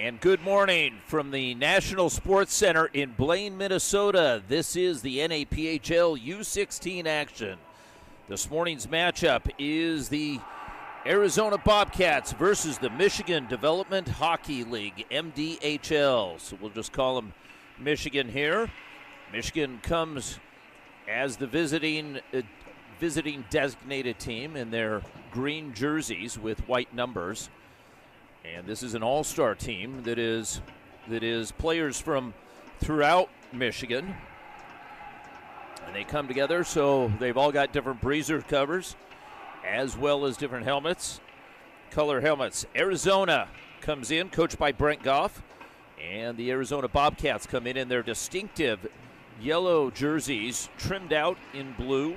And good morning from the National Sports Center in Blaine, Minnesota. This is the MDHL U16 action. This morning's matchup is the Arizona Bobcats versus the Michigan Development Hockey League, MDHL. So we'll just call them Michigan here. Michigan comes as the visiting designated team in their green jerseys with white numbers. And this is an all-star team that is players from throughout Michigan. And they come together, so they've all got different breezer covers as well as different helmets, color helmets. Arizona comes in, coached by Brent Goff, and the Arizona Bobcats come in their distinctive yellow jerseys trimmed out in blue.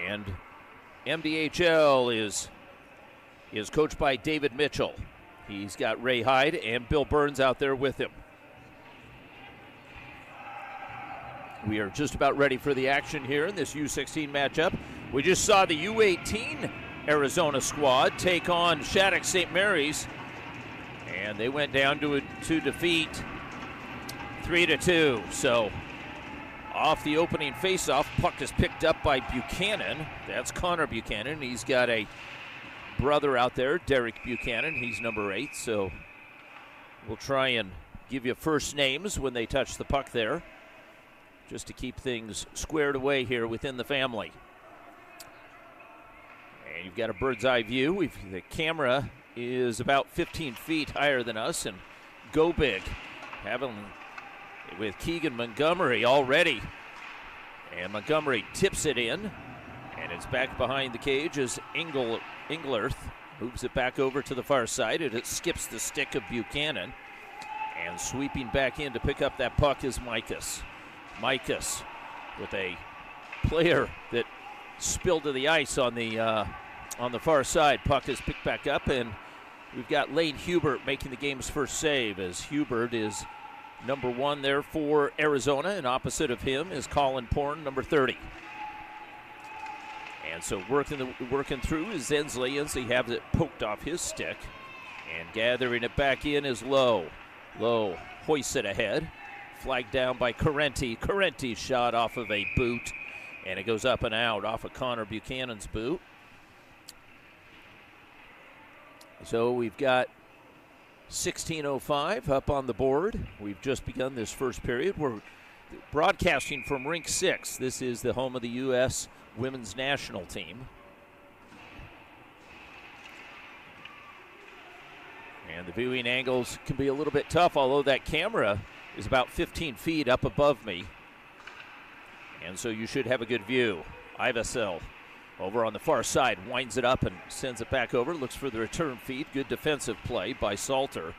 And MDHL is coached by David Mitchell. He's got Ray Hyde and Bill Burns out there with him. We are just about ready for the action here in this U16 matchup. We just saw the U18 Arizona squad take on Shattuck St. Mary's, and they went down to defeat 3-2. So off the opening faceoff, puck is picked up by Buchanan. That's Connor Buchanan. He's got a brother out there, Derek Buchanan. He's number 8, so we'll try and give you first names when they touch the puck there, just to keep things squared away here within the family. And you've got a bird's eye view. The camera is about 15 feet higher than us, and Go Big having with Keegan Montgomery already. And Montgomery tips it in, and it's back behind the cage as Englerth moves it back over to the far side, and it skips the stick of Buchanan. And sweeping back in to pick up that puck is Mikas. Mikas with a player that spilled to the ice on the far side. Puck is picked back up, and we've got Lane Hubert making the game's first save, as Hubert is number 1 there for Arizona, and opposite of him is Colin Porn, number 30. And so working through is Ensley. Ensley has it poked off his stick, and gathering it back in is Lowe. Lowe hoists it ahead. Flagged down by Correnti. Correnti's shot off of a boot, and it goes up and out off of Connor Buchanan's boot. So we've got 16:05 up on the board. We've just begun this first period. We're broadcasting from Rink 6. This is the home of the U.S. women's national team. And the viewing angles can be a little bit tough, although that camera is about 15 feet up above me. And so you should have a good view. Ivasel over on the far side winds it up and sends it back over. Looks for the return feed. Good defensive play by Salter.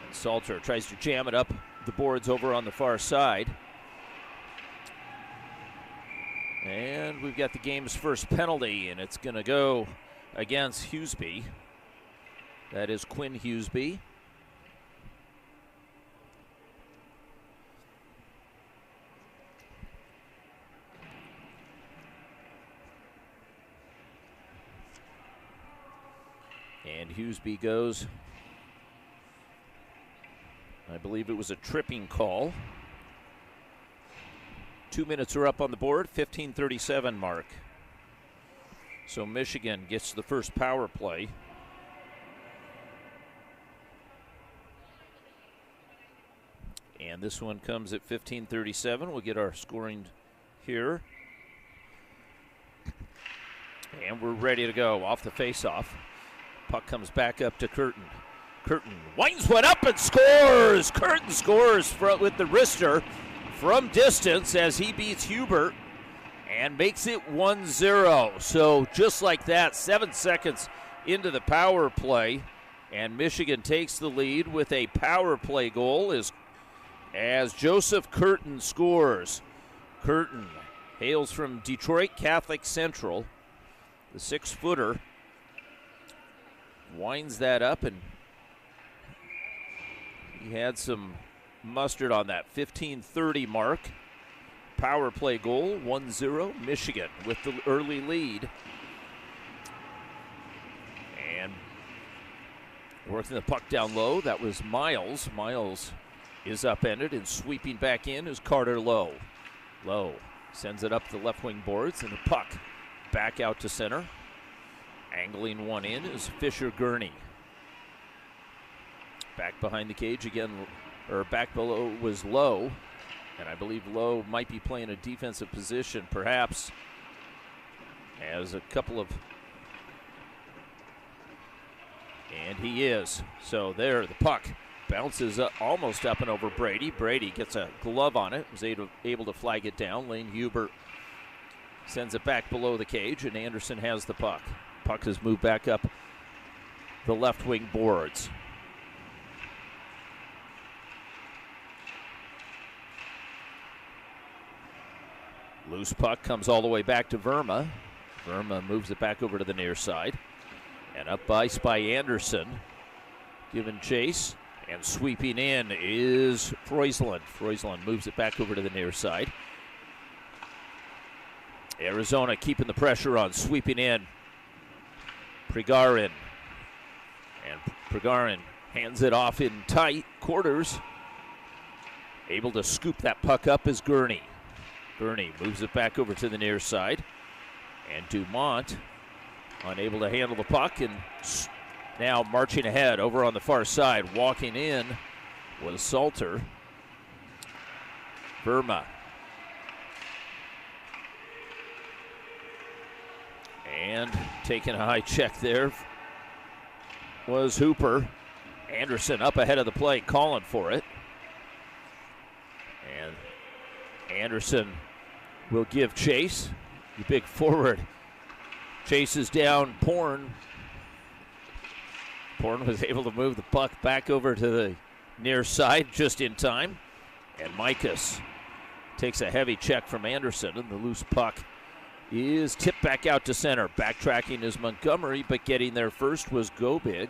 And Salter tries to jam it up the boards over on the far side. And we've got the game's first penalty, and it's going to go against Hughesby. That is Quinn Hughesby. And Hughesby goes, I believe it was a tripping call. 2 minutes are up on the board, 15:37 mark. So Michigan gets the first power play. And this one comes at 15:37. We'll get our scoring here. And we're ready to go off the faceoff. Puck comes back up to Curtin. Curtin winds one up and scores! Curtin scores with the wrister from distance as he beats Hubert and makes it 1-0. So just like that, 7 seconds into the power play, and Michigan takes the lead with a power play goal as Joseph Curtin scores. Curtin hails from Detroit Catholic Central. The 6-footer winds that up, and he had some mustard on that 15:30 mark. Power play goal, 1-0 Michigan with the early lead. And Working the puck down low. That was Miles. Miles is upended, and sweeping back in is Carter Lowe. Lowe sends it up the left wing boards, and the puck back out to center. Angling one in is Fisher Gurney. Back behind the cage again, or back below was Lowe, and I believe Lowe might be playing a defensive position, perhaps, as a couple of, and he is. So there, the puck bounces up, almost up and over Brady. Brady gets a glove on it, was able to flag it down. Lane Hubert sends it back below the cage, and Anderson has the puck. Puck has moved back up the left wing boards. Loose puck comes all the way back to Verma. Verma moves it back over to the near side. And up ice by Anderson. Giving chase. And sweeping in is Freusland. Freusland moves it back over to the near side. Arizona keeping the pressure on. Sweeping in. Pregarin. And Pregarin hands it off in tight quarters. Able to scoop that puck up is Gurney. Gurney moves it back over to the near side. And Dumont unable to handle the puck, and now marching ahead over on the far side. Walking in was Salter. Verma. And taking a high check there was Hooper. Anderson up ahead of the play, calling for it. And Anderson will give chase. The big forward chases down Porn. Porn was able to move the puck back over to the near side just in time. And Mikas takes a heavy check from Anderson, and the loose puck is tipped back out to center. Backtracking is Montgomery, but getting there first was Gobig.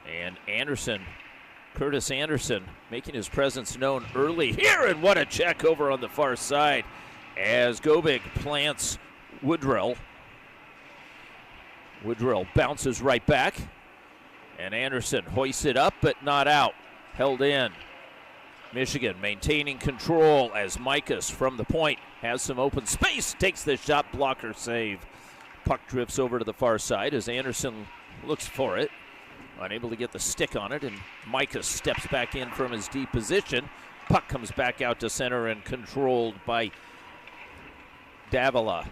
And Anderson, Curtis Anderson, making his presence known early here, and what a check over on the far side as Gobig plants Woodrill. Woodrill bounces right back, and Anderson hoists it up, but not out. Held in. Michigan maintaining control as Mikas from the point has some open space, takes the shot blocker save. Puck drifts over to the far side as Anderson looks for it. Unable to get the stick on it, and Mikas steps back in from his deep position. Puck comes back out to center and controlled by Davila.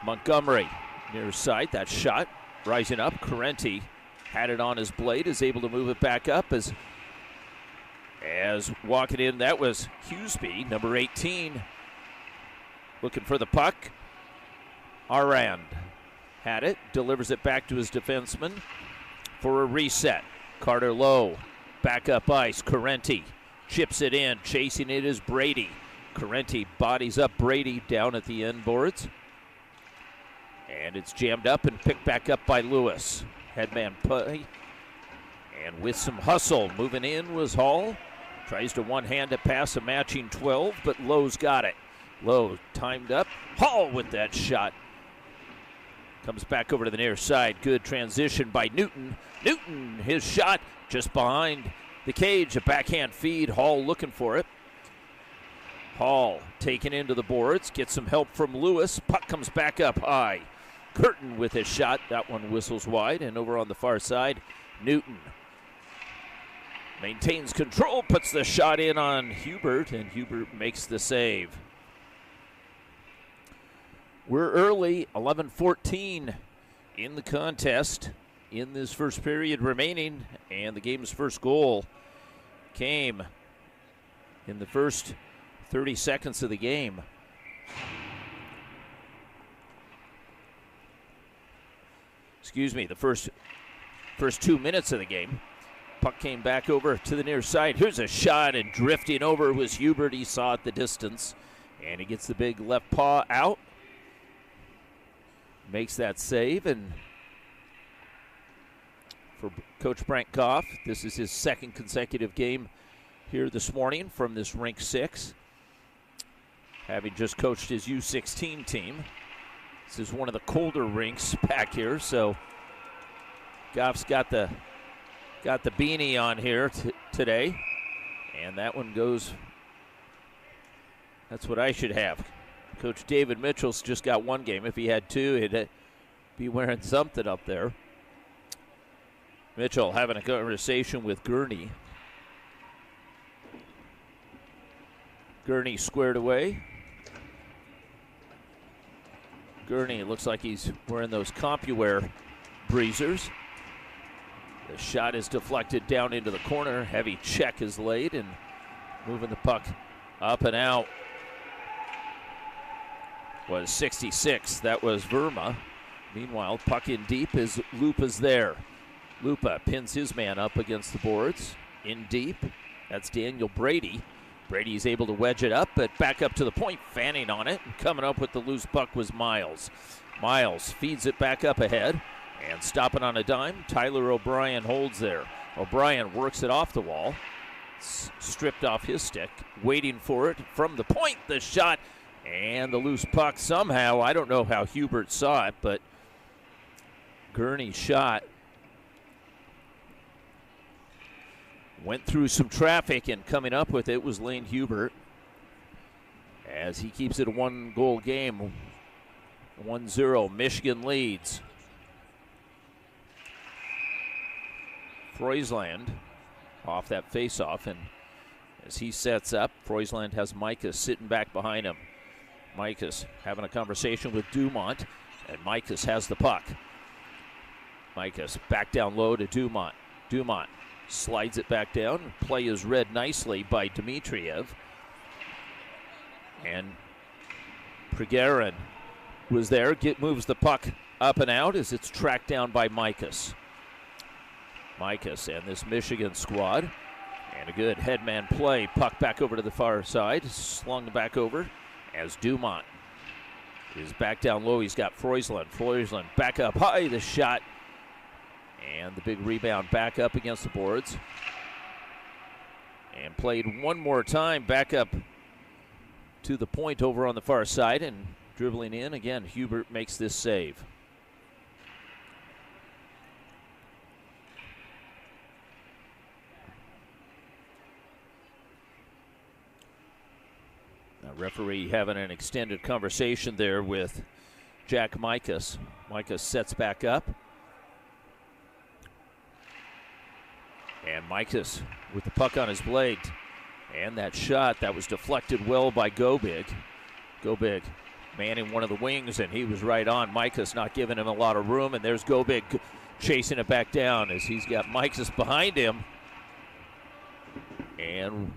Montgomery near side, that shot rising up. Correnti had it on his blade, is able to move it back up as walking in, that was Hughesby, number 18. Looking for the puck. Arand had it, delivers it back to his defenseman for a reset. Carter Lowe, back up ice. Correnti chips it in. Chasing it is Brady. Correnti bodies up Brady down at the end boards. And it's jammed up and picked back up by Lewis. Headman play. And with some hustle, moving in was Hall. Tries to one-handed pass a matching 12, but Lowe's got it. Lowe timed up. Hall with that shot. Comes back over to the near side. Good transition by Newton. Newton, his shot just behind the cage. A backhand feed. Hall looking for it. Hall taken into the boards. Gets some help from Lewis. Puck comes back up high. Curtin with his shot. That one whistles wide. And over on the far side, Newton maintains control. Puts the shot in on Hubert. And Hubert makes the save. We're early, 11-14 in the contest in this first period remaining, and the game's first goal came in the first 30 seconds of the game. Excuse me, the first 2 minutes of the game. Puck came back over to the near side. Here's a shot, and drifting over was Hubert. He saw at the distance, and he gets the big left paw out. Makes that save, and for Coach Brent Goff, this is his second consecutive game here this morning from this rink 6, having just coached his U16 team. This is one of the colder rinks back here, so Goff's got the beanie on here today, and that one goes. That's what I should have. Coach David Mitchell's just got one game. If he had two, he'd be wearing something up there. Mitchell having a conversation with Gurney. Gurney squared away. Gurney looks like he's wearing those CompuWear breezers. The shot is deflected down into the corner. Heavy check is laid and moving the puck up and out was 66. That was Verma. Meanwhile, puck in deep as Lupa's there. Lupa pins his man up against the boards. In deep, that's Daniel Brady. Brady's able to wedge it up, but back up to the point, fanning on it. And coming up with the loose puck was Miles. Miles feeds it back up ahead, and stopping on a dime, Tyler O'Brien holds there. O'Brien works it off the wall, stripped off his stick, waiting for it from the point, the shot, and the loose puck somehow, I don't know how Hubert saw it, but Gurney's shot went through some traffic, and coming up with it was Lane Hubert as he keeps it a one-goal game. 1-0, Michigan leads. Froisland off that face-off, and as he sets up, Froisland has Micah sitting back behind him. Micah's having a conversation with Dumont, and Micah's has the puck. Micah's back down low to Dumont. Dumont slides it back down. Play is read nicely by Dmitriev. And Pregarin was there. Moves the puck up and out as it's tracked down by Micah's. Micah's and this Michigan squad. And a good headman play. Puck back over to the far side. Slung back over as Dumont is back down low. He's got Froisland. Froisland back up high. The shot. And the big rebound back up against the boards. And played one more time back up to the point over on the far side. And dribbling in, again, Hubert makes this save. Now, referee having an extended conversation there with Jack Micas. Micas sets back up. And Micas with the puck on his blade. And that shot that was deflected well by Gobig. Gobig manning one of the wings, and he was right on. Micas not giving him a lot of room, and there's Gobig chasing it back down as he's got Micas behind him. And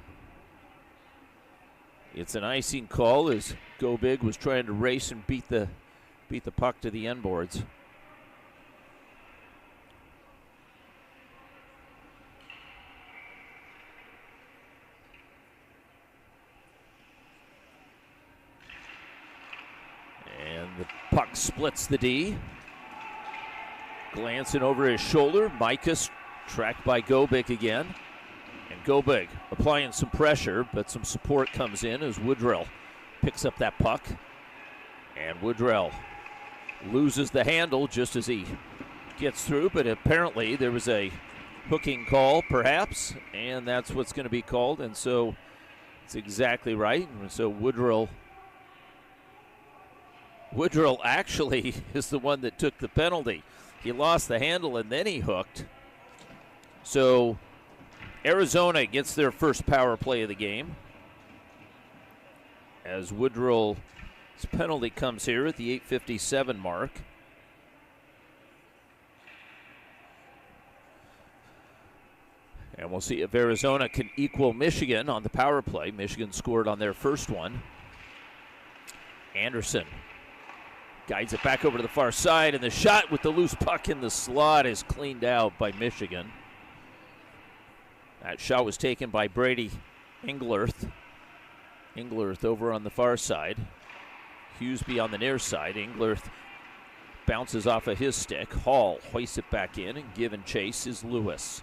it's an icing call as Gobig was trying to race and beat the puck to the end boards. The puck splits the D. Glancing over his shoulder, Micas tracked by Gobig again. And Gobig applying some pressure, but some support comes in as Woodrell picks up that puck. And Woodrell loses the handle just as he gets through, but apparently there was a hooking call perhaps, and that's what's going to be called, and so it's exactly right. And so Woodrell actually is the one that took the penalty. He lost the handle and then he hooked. So Arizona gets their first power play of the game as Woodrell's penalty comes here at the 8:57 mark. And we'll see if Arizona can equal Michigan on the power play. Michigan scored on their first one. Anderson guides it back over to the far side, and the shot with the loose puck in the slot is cleaned out by Michigan. That shot was taken by Brady Englerth. Englerth over on the far side. Hughesby on the near side. Englerth bounces off of his stick. Hall hoists it back in, and give and chase is Lewis.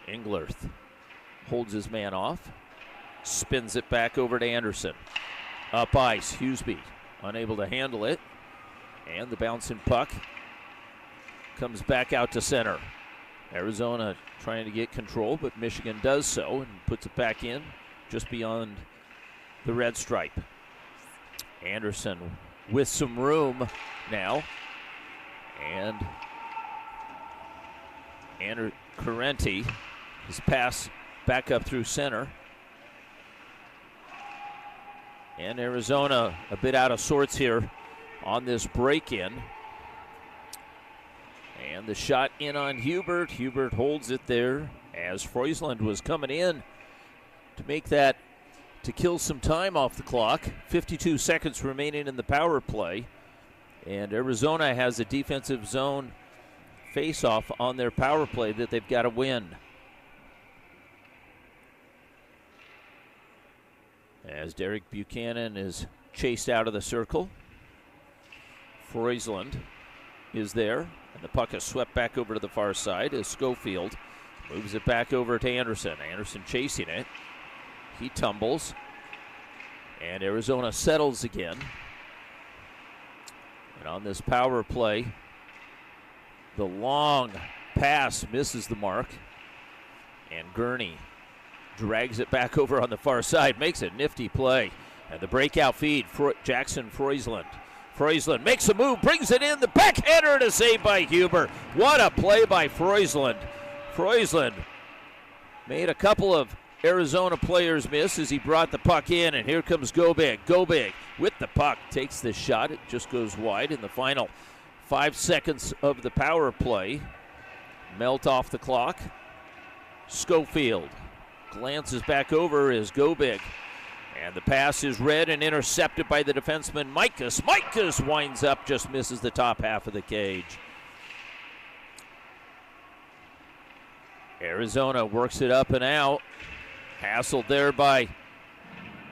Englerth holds his man off. Spins it back over to Anderson. Up ice, Hughesby unable to handle it. And the bouncing puck comes back out to center. Arizona trying to get control, but Michigan does so and puts it back in just beyond the red stripe. Anderson with some room now. And Carenti, his pass back up through center. And Arizona a bit out of sorts here on this break-in. And the shot in on Hubert. Hubert holds it there as Freusland was coming in to make that, to kill some time off the clock. 52 seconds remaining in the power play. And Arizona has a defensive zone face-off on their power play that they've got to win. As Derek Buchanan is chased out of the circle. Freusland is there, and the puck is swept back over to the far side as Schofield moves it back over to Anderson. Anderson chasing it. He tumbles, and Arizona settles again. And on this power play, the long pass misses the mark, and Gurney drags it back over on the far side, makes a nifty play. And the breakout feed, Jackson Freusland. Freusland makes a move, brings it in, the backhander, and a save by Huber. What a play by Freusland. Freusland made a couple of Arizona players miss as he brought the puck in, and here comes Gobig. Gobig with the puck, takes the shot. It just goes wide in the final 5 seconds of the power play. Melt off the clock. Schofield glances back over as Gobig. And the pass is read and intercepted by the defenseman Mikas. Mikas winds up, just misses the top half of the cage. Arizona works it up and out. Hassled there by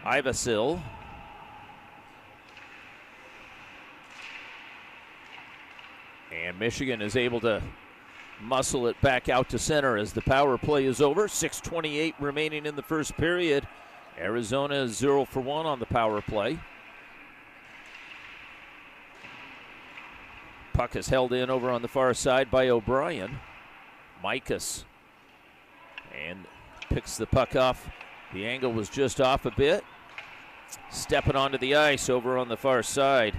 Ivasil. And Michigan is able to muscle it back out to center as the power play is over. 6:28 remaining in the first period. Arizona is 0 for 1 on the power play. Puck is held in over on the far side by O'Brien. Mikas. And picks the puck off. The angle was just off a bit. Stepping onto the ice over on the far side.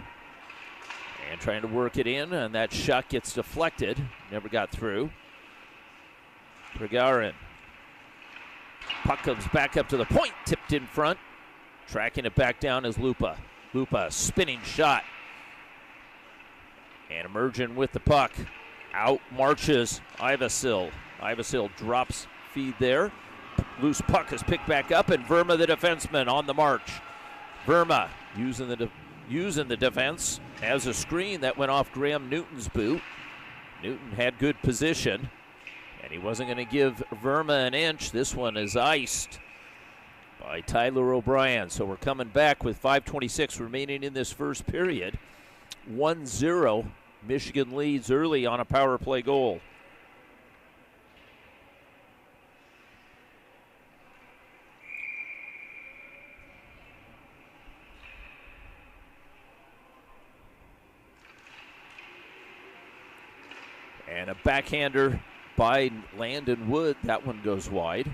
And trying to work it in, and that shot gets deflected. Never got through. Gagarin. Puck comes back up to the point, tipped in front. Tracking it back down is Lupa. Lupa, spinning shot. And emerging with the puck. Out marches Ivasil. Ivasil drops feed there. Loose puck is picked back up, and Verma, the defenseman, on the march. Verma using the defense as a screen that went off Graham Newton's boot. Newton had good position, and he wasn't going to give Verma an inch. This one is iced by Tyler O'Brien. So we're coming back with 5:26 remaining in this first period. 1-0. Michigan leads early on a power play goal. And a backhander by Landon Wood. That one goes wide.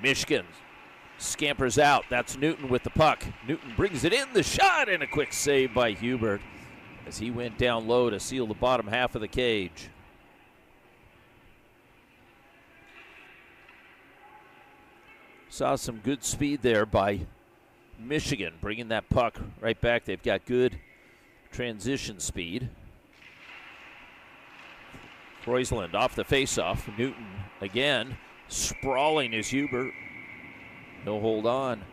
Michigan scampers out. That's Newton with the puck. Newton brings it in. The shot, and a quick save by Hubert as he went down low to seal the bottom half of the cage. Saw some good speed there by Michigan, bringing that puck right back. They've got good transition speed. Freusland off the faceoff. Newton again. Sprawling is Hubert. He'll hold on.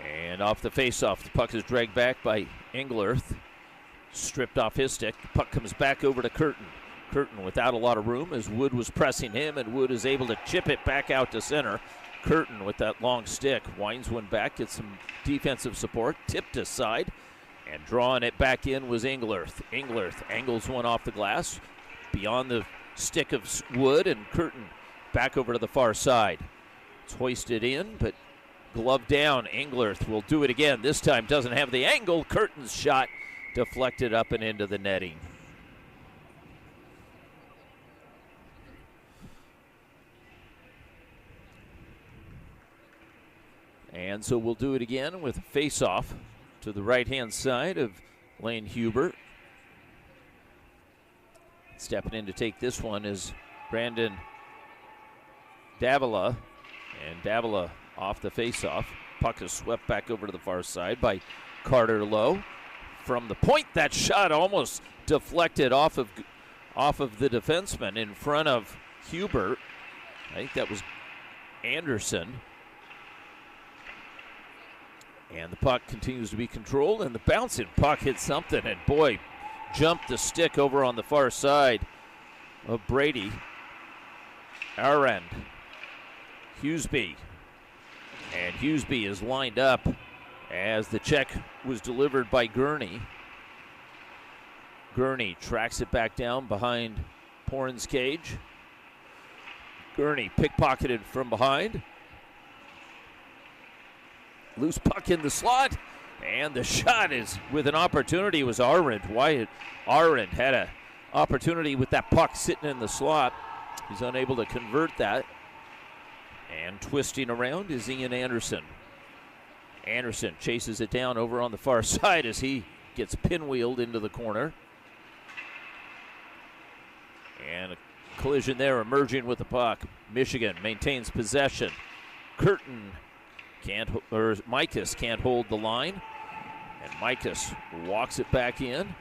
And off the faceoff, the puck is dragged back by Engelert. Stripped off his stick. The puck comes back over to Curtin. Curtin without a lot of room as Wood was pressing him, and Wood is able to chip it back out to center. Curtin with that long stick winds one back, gets some defensive support, tipped aside, And drawing it back in was Englerth. Englerth angles one off the glass, beyond the stick of Wood, and Curtin back over to the far side. It's hoisted in, but glove down. Englerth will do it again. This time doesn't have the angle. Curtin's shot deflected up and into the netting. And so we'll do it again with a face-off to the right-hand side of Lane Hubert. Stepping in to take this one is Brandon Davila. And Davila off the face-off. Puck is swept back over to the far side by Carter Lowe. From the point, that shot almost deflected off of the defenseman in front of Hubert. I think that was Anderson. And the puck continues to be controlled, and the bouncing puck hit something, and boy, jumped the stick over on the far side of Brady. Arend. Hughesby. And Hughesby is lined up as the check was delivered by Gurney. Gurney tracks it back down behind Porn's cage. Gurney pickpocketed from behind. Loose puck in the slot, and the shot is with an opportunity. It was Arend. Wyatt Arend had an opportunity with that puck sitting in the slot. He's unable to convert that. And twisting around is Ian Anderson. Anderson chases it down over on the far side as he gets pinwheeled into the corner. And a collision there, emerging with the puck. Michigan maintains possession. Curtin Micus can't hold the line, and Micus walks it back in,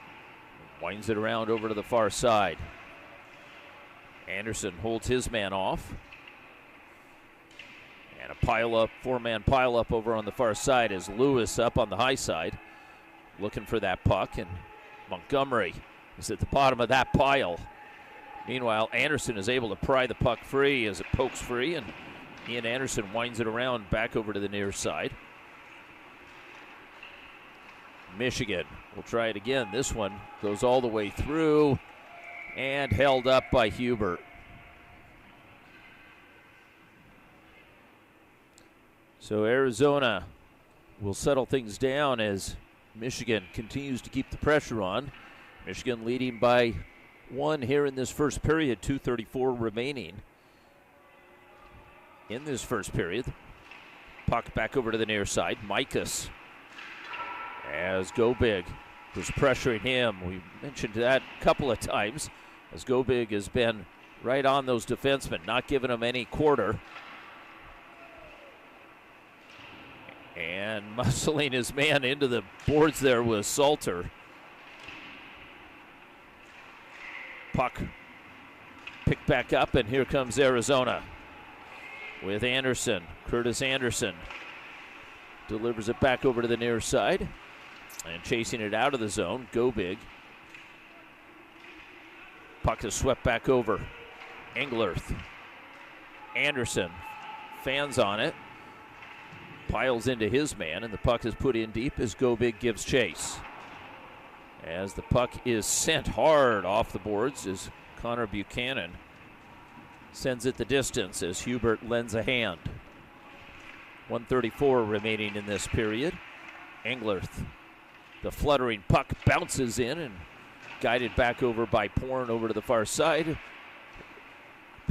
winds it around over to the far side. Anderson holds his man off, and a four-man pile-up over on the far side as Lewis up on the high side, looking for that puck, and Montgomery is at the bottom of that pile. Meanwhile, Anderson is able to pry the puck free as it pokes free, and Ian Anderson winds it around back over to the near side. Michigan will try it again. This one goes all the way through and held up by Hubert. So Arizona will settle things down as Michigan continues to keep the pressure on. Michigan leading by 1 here in this first period, 2:34 remaining. In this first period, puck back over to the near side. Micus, as Go Big was pressuring him. We mentioned that a couple of times, as Go Big has been right on those defensemen, not giving them any quarter. And muscling his man into the boards there was Salter. Puck picked back up, and here comes Arizona. With Anderson, Curtis Anderson delivers it back over to the near side and chasing it out of the zone. Go Big. Puck is swept back over. Englerth. Anderson fans on it. Piles into his man, and the puck is put in deep as Go Big gives chase. As the puck is sent hard off the boards as Connor Buchanan sends it the distance as Hubert lends a hand. 1:34 remaining in this period. Englerth, the fluttering puck bounces in and guided back over by Porn over to the far side.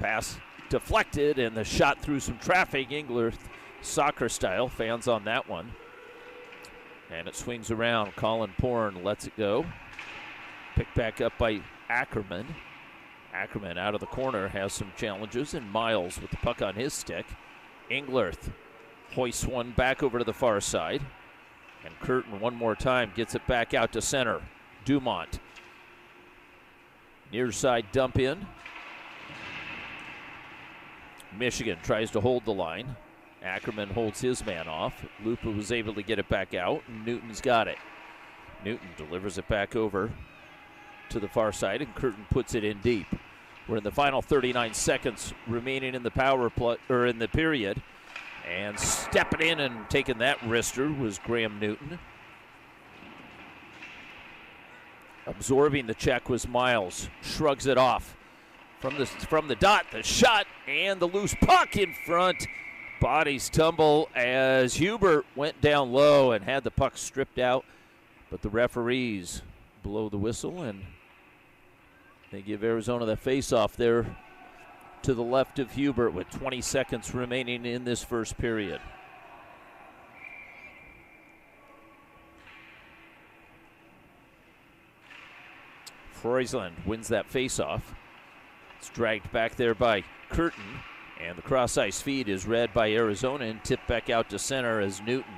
Pass deflected, and the shot through some traffic. Englerth, soccer style, fans on that one. And it swings around. Colin Porn lets it go. Picked back up by Ackerman. Ackerman out of the corner has some challenges, and Miles with the puck on his stick. Englerth hoists one back over to the far side. And Curtin one more time gets it back out to center. Dumont. Near side dump in. Michigan tries to hold the line. Ackerman holds his man off. Lupa was able to get it back out, and Newton's got it. Newton delivers it back over to the far side, and Curtin puts it in deep. We're in the final 39 seconds remaining in the power play, or in the period, and stepping in and taking that wrister was Graham Newton. Absorbing the check was Miles. Shrugs it off. From the dot, the shot, and the loose puck in front. Bodies tumble as Hubert went down low and had the puck stripped out. But the referees blow the whistle, and they give Arizona the face-off there to the left of Hubert with 20 seconds remaining in this first period. Freusland wins that face-off. It's dragged back there by Curtin, and the cross-ice feed is read by Arizona and tipped back out to center as Newton,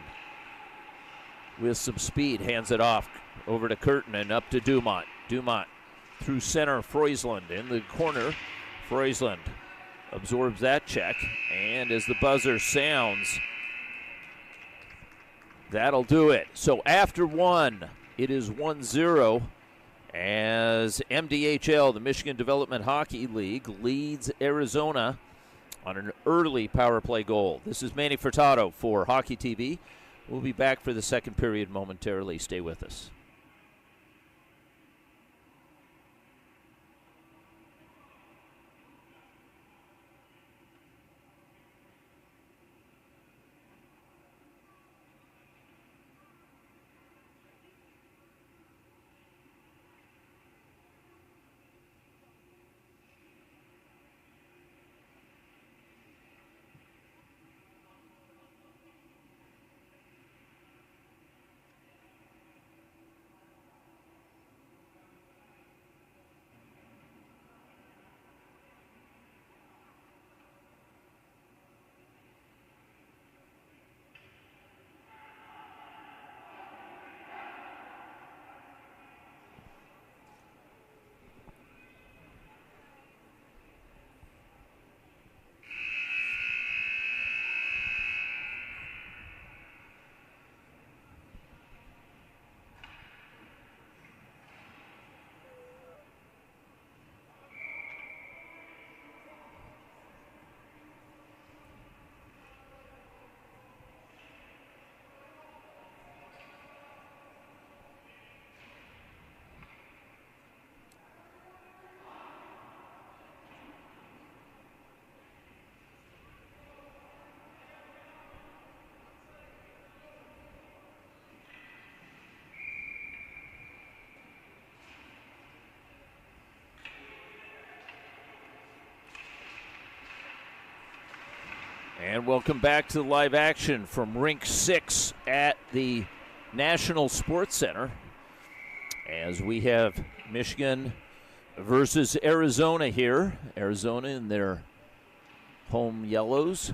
with some speed, hands it off over to Curtin and up to Dumont. Dumont through center, Freusland in the corner. Freusland absorbs that check, and as the buzzer sounds, that'll do it. So after one, it is 1-0. As MDHL, the Michigan Development Hockey League, leads Arizona on an early power play goal. This is Manny Furtado for Hockey TV. We'll be back for the second period momentarily. Stay with us. And welcome back to live action from Rink 6 at the National Sports Center, as we have Michigan versus Arizona here. Arizona in their home yellows.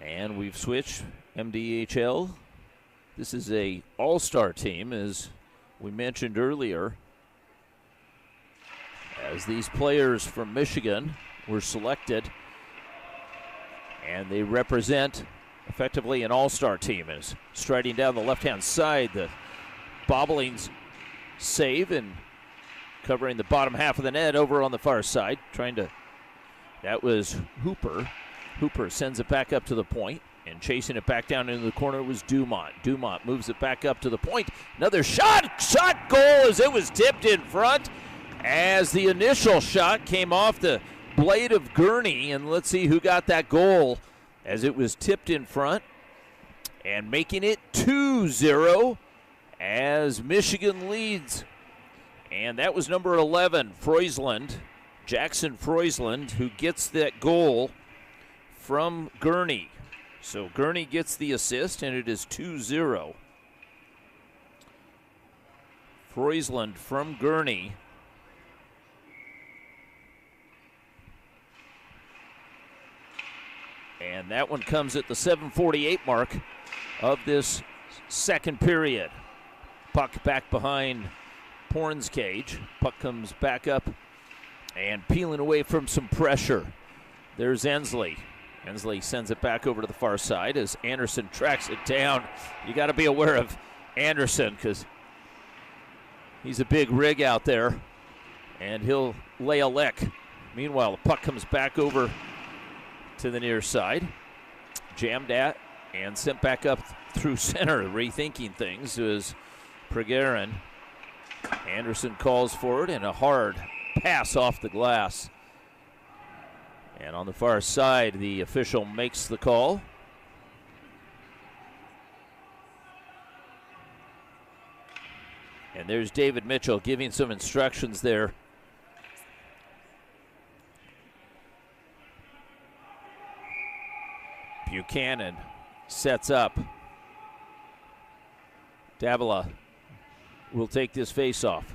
And we've switched MDHL. This is a all-star team, as we mentioned earlier, as these players from Michigan were selected, and they represent effectively an all-star team. As striding down the left-hand side, the Bobblings save and covering the bottom half of the net over on the far side, that was Hooper. Hooper sends it back up to the point, and chasing it back down into the corner was Dumont. Dumont moves it back up to the point. Another shot goal as it was tipped in front, as the initial shot came off the blade of Gurney, and let's see who got that goal as it was tipped in front, and making it 2-0 as Michigan leads. And that was number 11, Freusland, Jackson Freusland, who gets that goal from Gurney. So Gurney gets the assist, and it is 2-0. Freusland from Gurney. And that one comes at the 7:48 mark of this second period. Puck back behind Porn's cage. Puck comes back up and peeling away from some pressure. There's Ensley. Ensley sends it back over to the far side as Anderson tracks it down. You got to be aware of Anderson because he's a big rig out there, and he'll lay a lick. Meanwhile, the puck comes back over to the near side. Jammed at And sent back up through center, rethinking things, is Pregarin. Anderson calls for it, and a hard pass off the glass. And on the far side, the official makes the call. And there's David Mitchell giving some instructions there. Buchanan sets up. Davila will take this face-off.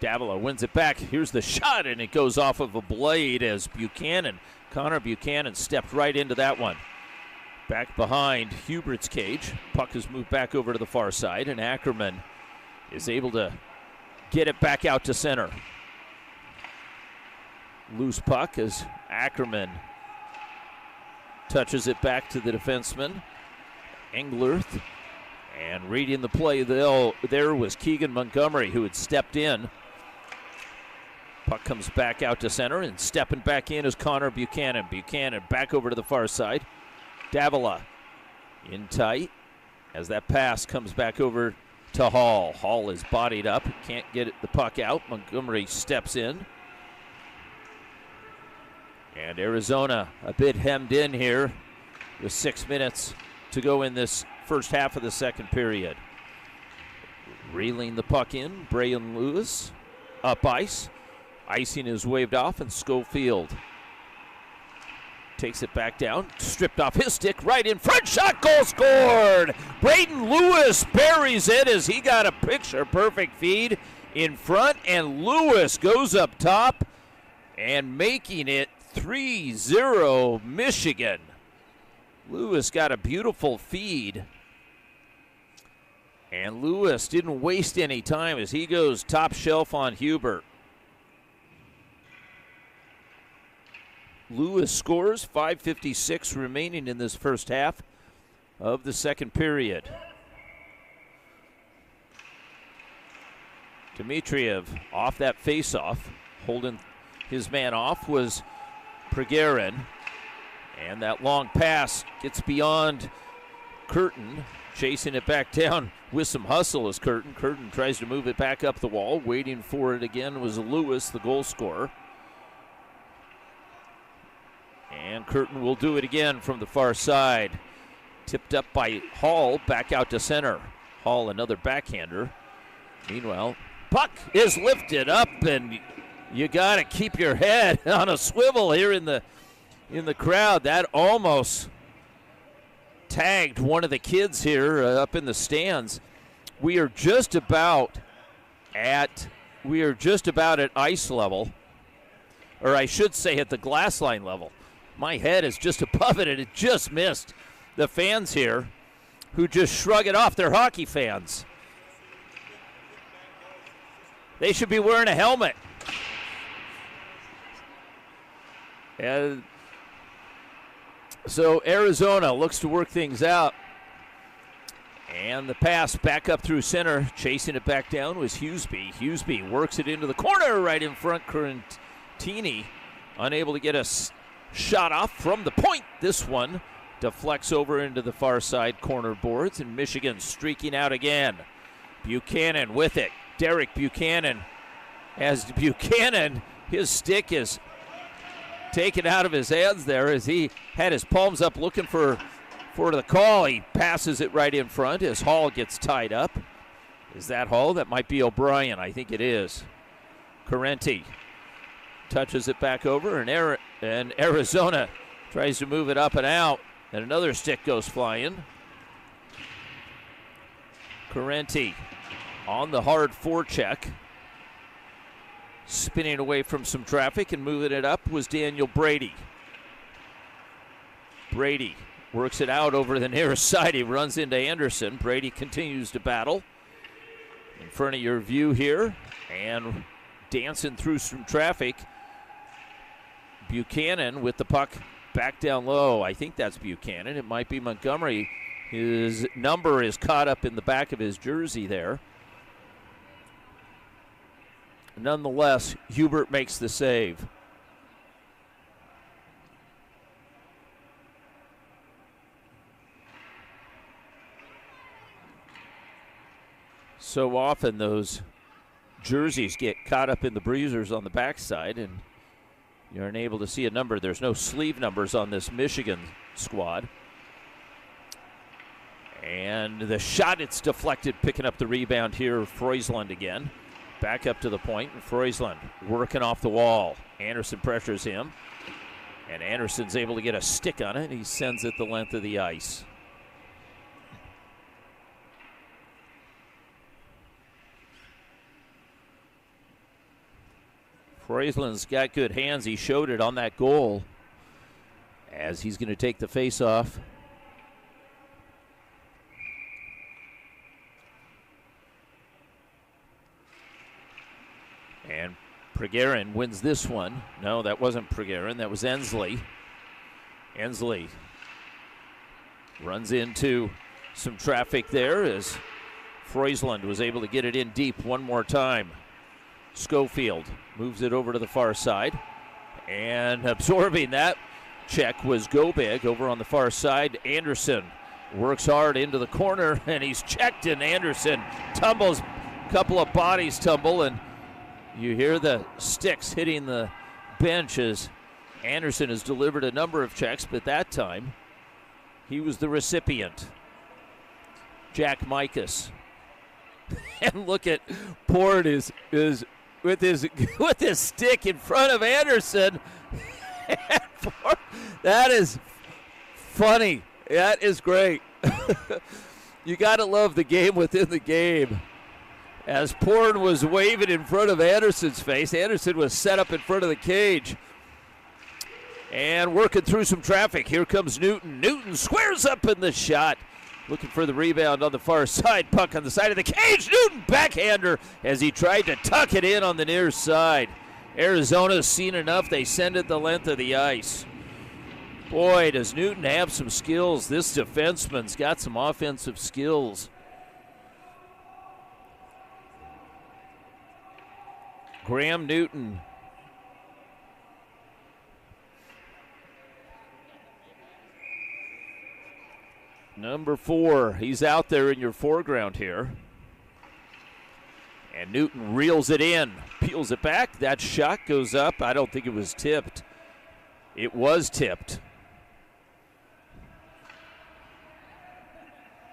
Davila wins it back. Here's the shot, and it goes off of a blade as Connor Buchanan stepped right into that one. Back behind Hubert's cage. Puck has moved back over to the far side, and Ackerman is able to get it back out to center. Loose puck as Ackerman touches it back to the defenseman, Englerth. And reading the play there was Keegan Montgomery, who had stepped in. Puck comes back out to center, and stepping back in is Connor Buchanan. Buchanan back over to the far side. Davila in tight as that pass comes back over to Hall. Hall is bodied up, can't get the puck out. Montgomery steps in. And Arizona a bit hemmed in here with 6 minutes to go in this first half of the second period. Reeling the puck in, Brayan Lewis up ice. Icing is waved off, and Schofield takes it back down, stripped off his stick, right in front, shot, goal scored! Braden Lewis buries it as he got a picture-perfect feed in front, and Lewis goes up top and making it 3-0 Michigan. Lewis got a beautiful feed, and Lewis didn't waste any time as he goes top shelf on Hubert. Lewis scores, 5:56 remaining in this first half of the second period. Dmitriev off that face-off, holding his man off was Pregarin. And that long pass gets beyond Curtin, chasing it back down with some hustle is Curtin. Curtin tries to move it back up the wall. Waiting for it again was Lewis, the goal scorer. And Curtin will do it again from the far side. Tipped up by Hall, back out to center. Hall, another backhander. Meanwhile, puck is lifted up, and you got to keep your head on a swivel here in the crowd. That almost tagged one of the kids here up in the stands. We are just about at ice level, or I should say at the glass line level. My head is just above it, and it just missed the fans here, who just shrug it off. They're hockey fans. They should be wearing a helmet. And so Arizona looks to work things out. And the pass back up through center, chasing it back down was Hughesby. Hughesby works it into the corner right in front. Currentini unable to get a shot off from the point. This one deflects over into the far side corner boards, and Michigan streaking out again. Buchanan with it. Derek Buchanan. As Buchanan, his stick is taken out of his hands there as he had his palms up looking for the call. He passes it right in front as Hall gets tied up. Is that Hall? That might be O'Brien. I think it is. Correnti touches it back over, and Arizona tries to move it up and out, and another stick goes flying. Correnti on the hard forecheck, spinning away from some traffic and moving it up was Daniel Brady. Brady works it out over the near side. He runs into Anderson. Brady continues to battle in front of your view here and dancing through some traffic. Buchanan with the puck back down low. I think that's Buchanan. It might be Montgomery. His number is caught up in the back of his jersey there. Nonetheless, Hubert makes the save. So often those jerseys get caught up in the breezers on the backside, and you're unable to see a number. There's no sleeve numbers on this Michigan squad. And the shot, it's deflected, picking up the rebound here, Freusland again. Back up to the point, and Freusland working off the wall. Anderson pressures him, and Anderson's able to get a stick on it. He sends it the length of the ice. Freusland's got good hands. He showed it on that goal as he's going to take the face-off. And Pregarin wins this one. No, that wasn't Pregarin. That was Ensley. Ensley runs into some traffic there as Freusland was able to get it in deep one more time. Schofield moves it over to the far side. And absorbing that check was Gobig over on the far side. Anderson works hard into the corner, and he's checked, and Anderson tumbles. A couple of bodies tumble, and you hear the sticks hitting the bench as Anderson has delivered a number of checks, but that time he was the recipient. Jack Mikas. And look at Port is with his stick in front of Anderson. That is funny. That is great. You got to love the game within the game. As Porn was waving in front of Anderson's face, Anderson was set up in front of the cage. And working through some traffic. Here comes Newton. Newton squares up in the shot. Looking for the rebound on the far side. Puck on the side of the cage. Newton backhander as he tried to tuck it in on the near side. Arizona's seen enough. They send it the length of the ice. Boy, does Newton have some skills. This defenseman's got some offensive skills. Graham Newton. Number 4, he's out there in your foreground here. And Newton reels it in, peels it back. That shot goes up. I don't think it was tipped. It was tipped.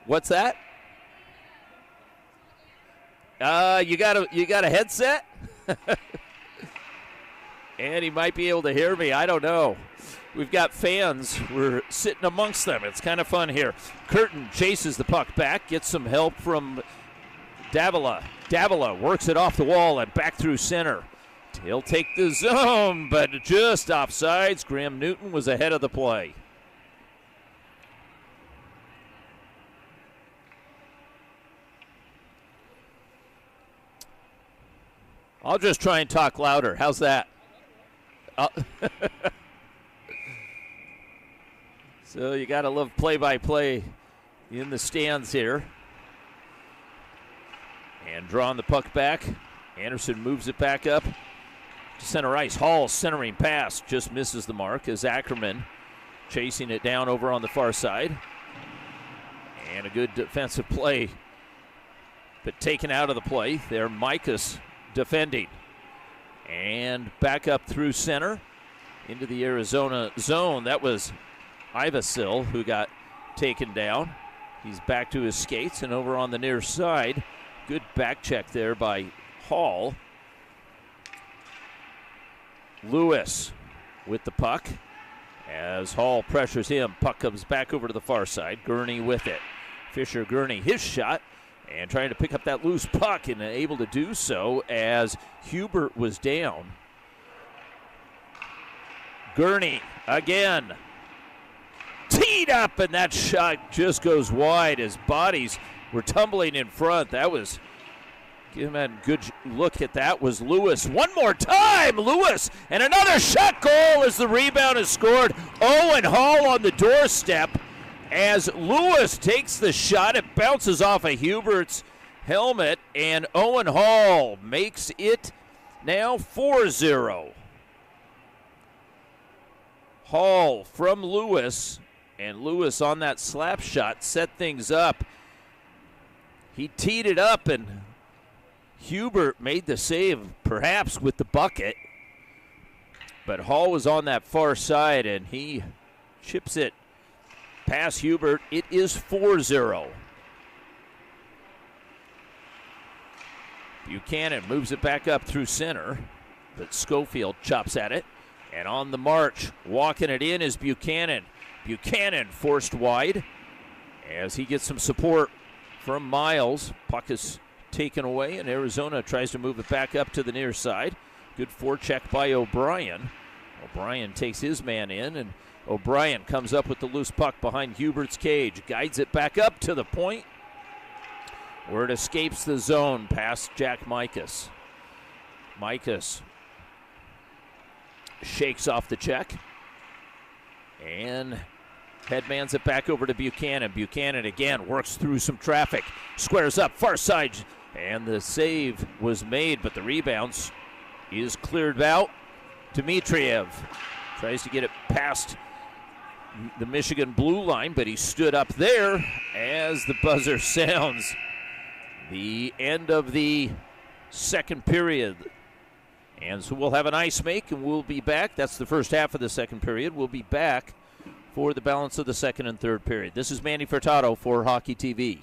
What's that? You got a headset? And he might be able to hear me. I don't know. We've got fans. We're sitting amongst them. It's kind of fun here. Curtin chases the puck back, gets some help from Davila. Davila works it off the wall and back through center. He'll take the zone, but just offsides. Graham Newton was ahead of the play. I'll just try and talk louder. How's that? So you got to love play-by-play in the stands here. And drawing the puck back. Anderson moves it back up to center ice. Hall's centering pass just misses the mark as Ackerman chasing it down over on the far side. And a good defensive play, but taken out of the play. There, Mikas defending. And back up through center into the Arizona zone. That was Ivasil who got taken down. He's back to his skates and over on the near side. Good back check there by Hall. Lewis with the puck as Hall pressures him. Puck comes back over to the far side. Gurney with it. Fisher Gurney, his shot, and trying to pick up that loose puck and able to do so as Hubert was down. Gurney again. Teed up, and that shot just goes wide as bodies were tumbling in front. That was, give him a good look at that, was Lewis. One more time, Lewis, and another shot goal as the rebound is scored. Owen Hall on the doorstep as Lewis takes the shot. It bounces off of Hubert's helmet, and Owen Hall makes it now 4-0. Hall from Lewis, and Lewis on that slap shot set things up. He teed it up, and Hubert made the save, perhaps with the bucket. But Hall was on that far side, and he chips it past Hubert. It is 4-0. Buchanan moves it back up through center, but Schofield chops at it. And on the march, walking it in is Buchanan. Buchanan forced wide as he gets some support from Miles. Puck is taken away, and Arizona tries to move it back up to the near side. Good forecheck by O'Brien. O'Brien takes his man in, and O'Brien comes up with the loose puck behind Hubert's cage. Guides it back up to the point where it escapes the zone past Jack Mikas. Mikas shakes off the check and headmans it back over to Buchanan. Buchanan again works through some traffic, squares up far side, and the save was made, but the rebounds is cleared out. Dmitriev tries to get it past the Michigan blue line, but he stood up there as the buzzer sounds. The end of the second period. And so we'll have an ice make, and we'll be back. That's the first half of the second period. We'll be back for the balance of the second and third period. This is Manny Furtado for Hockey TV.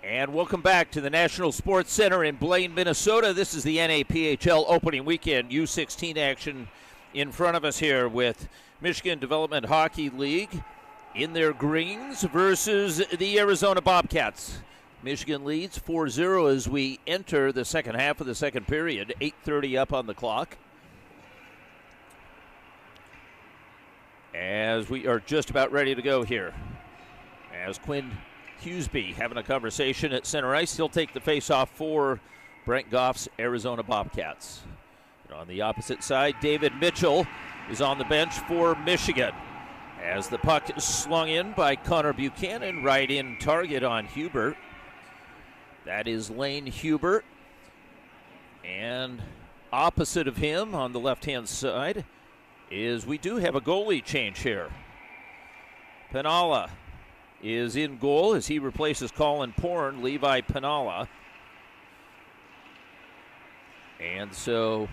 And welcome back to the National Sports Center in Blaine, Minnesota. This is the NAPHL opening weekend U16 action in front of us here with Michigan Development Hockey League in their greens versus the Arizona Bobcats. Michigan leads 4-0 as we enter the second half of the second period. 8:30 up on the clock. As we are just about ready to go here. As Quinn Hughesby having a conversation at center ice. He'll take the face-off for Brent Goff's Arizona Bobcats. And on the opposite side, David Mitchell is on the bench for Michigan. As the puck is slung in by Connor Buchanan, right in target on Hubert. That is Lane Hubert. And opposite of him on the left-hand side is we do have a goalie change here. Penala is in goal as he replaces Colin Porn, Levi Penala. And so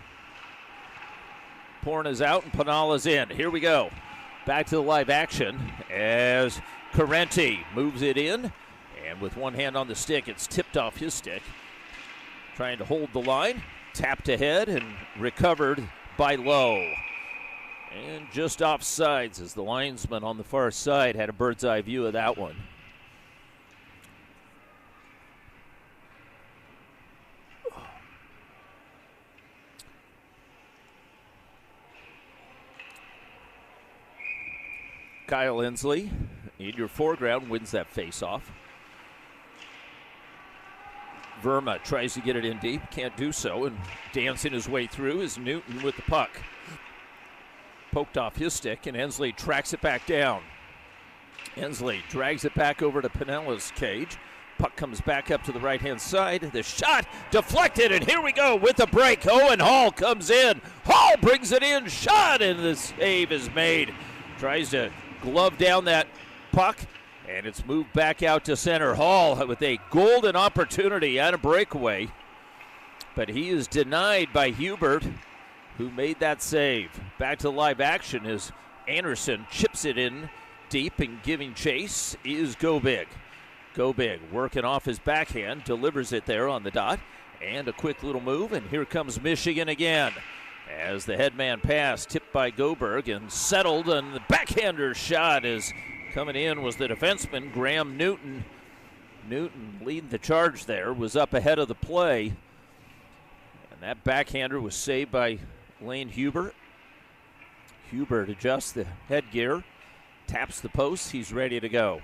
Porn is out and Penala's in. Here we go. Back to the live action as Carenti moves it in. And with one hand on the stick, it's tipped off his stick. Trying to hold the line. Tapped ahead and recovered by Lowe. And just off sides as the linesman on the far side had a bird's eye view of that one. Kyle Inslee in your foreground wins that face-off. Verma tries to get it in deep, can't do so, and dancing his way through is Newton with the puck. Poked off his stick, and Ensley tracks it back down. Ensley drags it back over to Penala's cage. Puck comes back up to the right-hand side. The shot deflected, and here we go with the break. Owen Hall comes in. Hall brings it in, shot, and the save is made. Tries to glove down that puck, and it's moved back out to center. Hall with a golden opportunity and a breakaway, but he is denied by Hubert, who made that save. Back to live action as Anderson chips it in deep, and giving chase is Go Big. Go Big working off his backhand, delivers it there on the dot, and a quick little move, and here comes Michigan again. As the headman pass tipped by Goberg and settled, and the backhander's shot is coming in was the defenseman, Graham Newton. Newton leading the charge there, was up ahead of the play, and that backhander was saved by Lane Hubert. Hubert adjusts the headgear, taps the post, he's ready to go.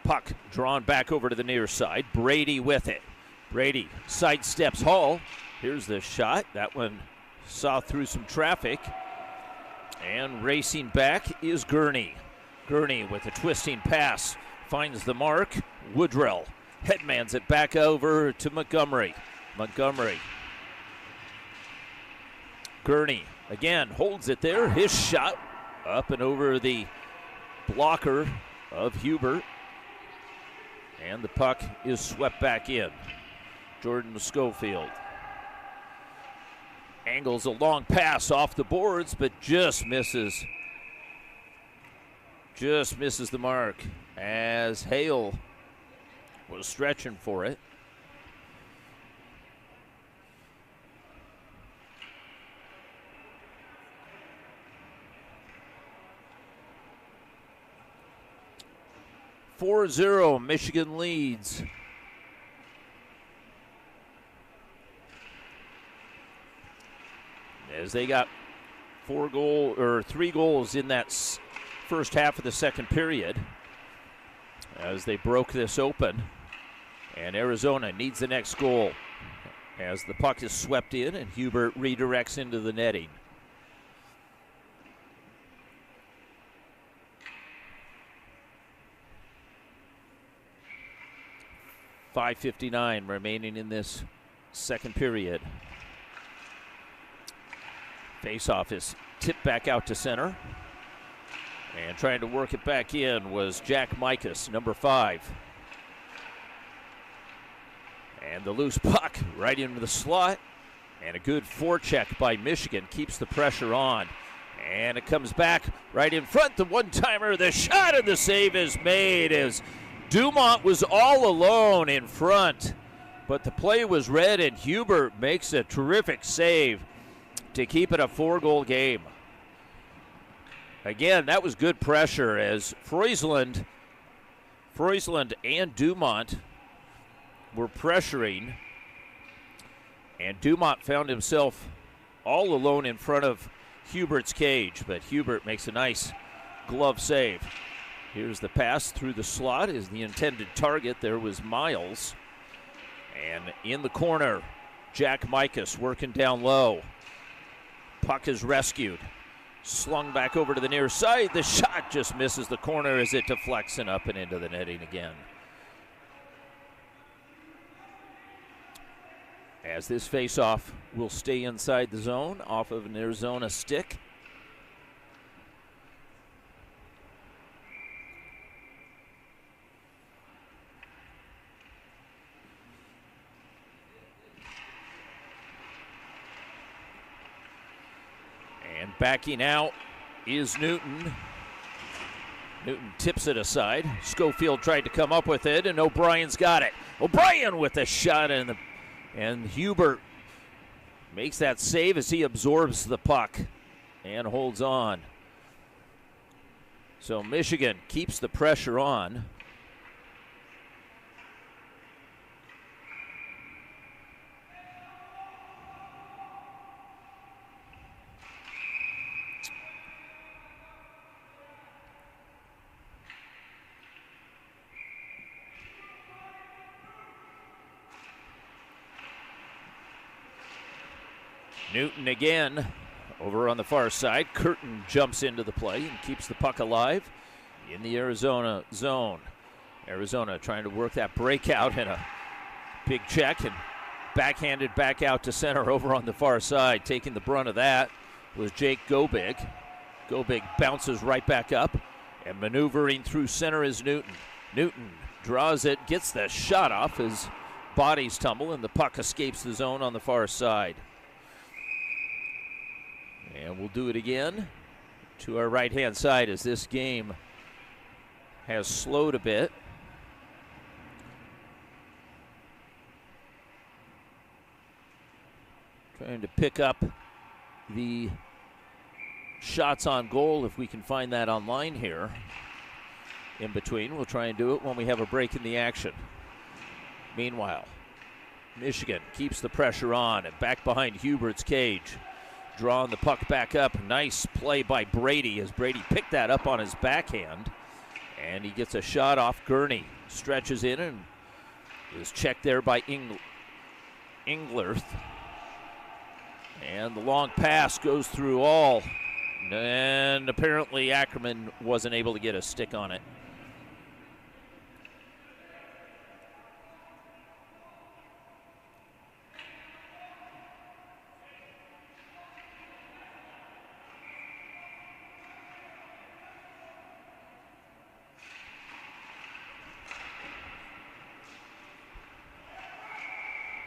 Puck drawn back over to the near side. Brady with it. Brady sidesteps Hall. Here's the shot. That one saw through some traffic. And racing back is Gurney. Gurney with a twisting pass finds the mark. Woodrell headmans it back over to Montgomery. Montgomery. Gurney again holds it there. His shot up and over the blocker of Hubert. And the puck is swept back in. Jordan Schofield angles a long pass off the boards, but just misses. Just misses the mark as Hale was stretching for it. (4-0) Michigan leads. As they got 3 goals in that first half of the second period, as they broke this open, and Arizona needs the next goal as the puck is swept in and Hubert redirects into the netting. .5:59 remaining in this second period. Faceoff is tipped back out to center. And trying to work it back in was Jack Mikas, number 5. And the loose puck right into the slot. And a good forecheck by Michigan keeps the pressure on. And it comes back right in front. The one-timer, the shot, and the save is made as Dumont was all alone in front. But the play was read, and Hubert makes a terrific save to keep it a 4-goal game. Again, that was good pressure as Friesland and Dumont were pressuring. And Dumont found himself all alone in front of Hubert's cage, but Hubert makes a nice glove save. Here's the pass through the slot is the intended target. There was Miles. And in the corner, Jack Mikas working down low. Puck is rescued. Slung back over to the near side. The shot just misses the corner as it deflects and up and into the netting again. As this faceoff will stay inside the zone off of an Arizona stick. And backing out is Newton. Newton tips it aside. Schofield tried to come up with it, and O'Brien's got it. O'Brien with a shot, and Hubert makes that save as he absorbs the puck and holds on. So Michigan keeps the pressure on. Newton again over on the far side. Curtin jumps into the play and keeps the puck alive in the Arizona zone. Arizona trying to work that breakout and a big check and backhanded back out to center over on the far side. Taking the brunt of that was Jake Gobig. Gobig bounces right back up, and maneuvering through center is Newton. Newton draws it, gets the shot off as bodies tumble, and the puck escapes the zone on the far side. And we'll do it again to our right-hand side as this game has slowed a bit. Trying to pick up the shots on goal if we can find that online here. In between, we'll try and do it when we have a break in the action. Meanwhile, Michigan keeps the pressure on and back behind Hubert's cage. Drawing the puck back up. Nice play by Brady as Brady picked that up on his backhand. And he gets a shot off Gurney. Stretches in and is checked there by Englerth. And the long pass goes through all. And apparently Ackerman wasn't able to get a stick on it.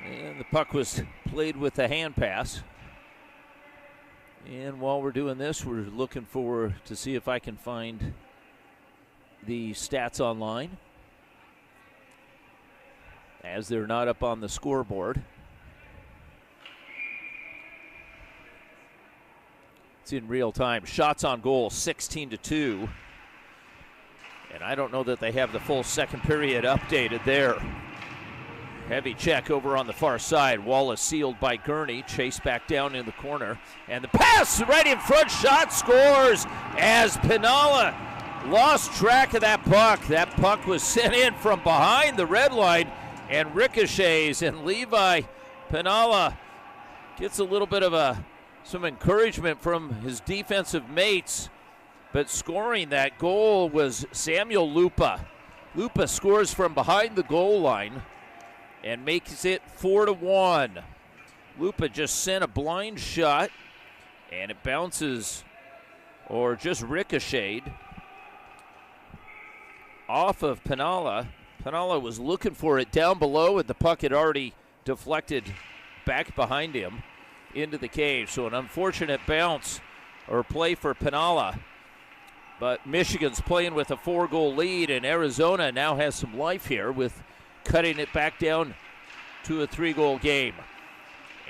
And the puck was played with a hand pass. And while we're doing this, we're looking to see if I can find the stats online, as they're not up on the scoreboard. It's in real time. Shots on goal, 16-2. And I don't know that they have the full second period updated there. Heavy check over on the far side. Wallace sealed by Gurney. Chased back down in the corner. And the pass right in front. Shot scores as Pinalla lost track of that puck. That puck was sent in from behind the red line and ricochets. And Levi Pinalla gets a little bit of some encouragement from his defensive mates. But scoring that goal was Samuel Lupa. Lupa scores from behind the goal line and makes it 4-1. Lupa just sent a blind shot, and it bounces, or just ricocheted, off of Pinalla. Pinalla was looking for it down below, and the puck had already deflected back behind him into the cage. So an unfortunate bounce or play for Pinalla. But Michigan's playing with a 4-goal lead, and Arizona now has some life here with cutting it back down to a 3-goal game.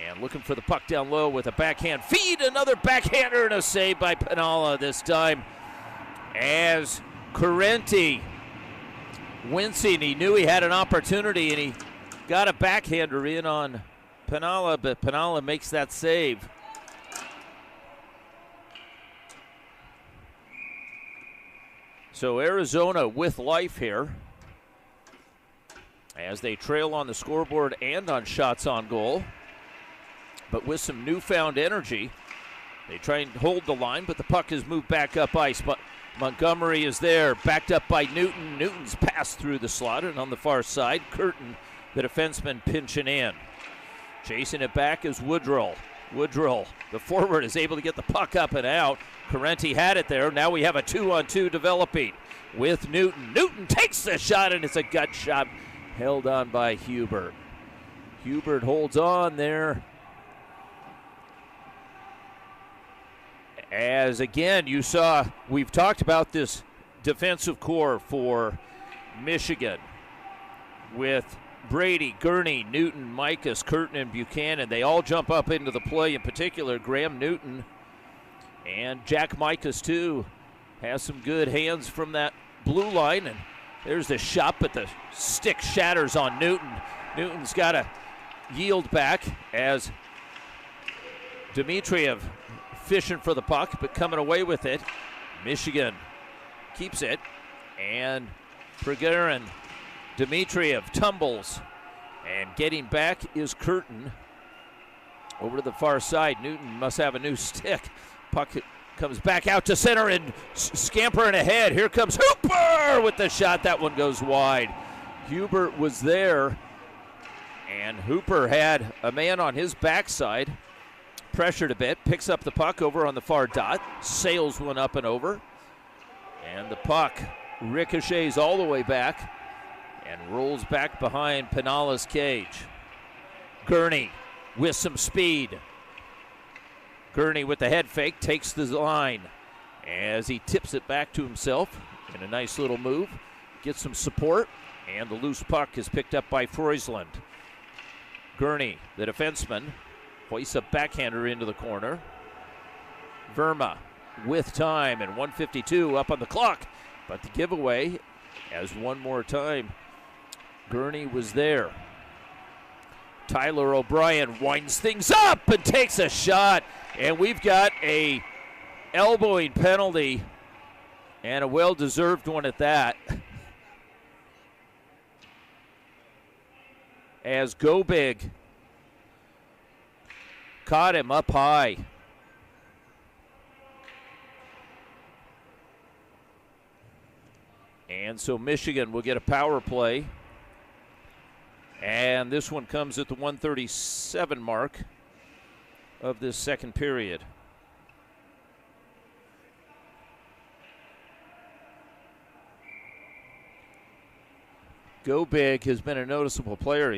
And looking for the puck down low with a backhand feed. Another backhander and a save by Pinalla this time. As Correnti wincing, he knew he had an opportunity, and he got a backhander in on Pinalla, but Pinalla makes that save. So Arizona with life here as they trail on the scoreboard and on shots on goal. But with some newfound energy, they try and hold the line, but the puck is moved back up ice. But Montgomery is there, backed up by Newton. Newton's passed through the slot, and on the far side, Curtin, the defenseman, pinching in. Chasing it back is Woodrill. Woodrill, the forward, is able to get the puck up and out. Correnti had it there. Now we have a 2-on-2 developing with Newton. Newton takes the shot, and it's a gut shot held on by Hubert. Hubert holds on there. As again, you saw, we've talked about this defensive core for Michigan with Brady, Gurney, Newton, Micas, Curtin, and Buchanan. They all jump up into the play. In particular, Graham Newton and Jack Micas, too, has some good hands from that blue line. And there's the shot, but the stick shatters on Newton. Newton's got to yield back as Dmitriev fishing for the puck, but coming away with it. Michigan keeps it, and Pregarin, Dmitriev tumbles, and getting back is Curtin. Over to the far side, Newton must have a new stick. Puck comes back out to center and scampering ahead. Here comes Hooper with the shot. That one goes wide. Hubert was there, and Hooper had a man on his backside. Pressured a bit, picks up the puck over on the far dot, sails one up and over, and the puck ricochets all the way back and rolls back behind Pinalla's cage. Gurney with some speed. Gurney with the head fake takes the line as he tips it back to himself in a nice little move, gets some support, and the loose puck is picked up by Freusland. Gurney, the defenseman, hoists a backhander into the corner. Verma with time, and 1:52 up on the clock. But the giveaway, as one more time, Gurney was there. Tyler O'Brien winds things up and takes a shot. And we've got a elbowing penalty, and a well-deserved one at that. As Go Big caught him up high. And so Michigan will get a power play. And this one comes at the 1:37 mark of this second period. Go Big has been a noticeable player.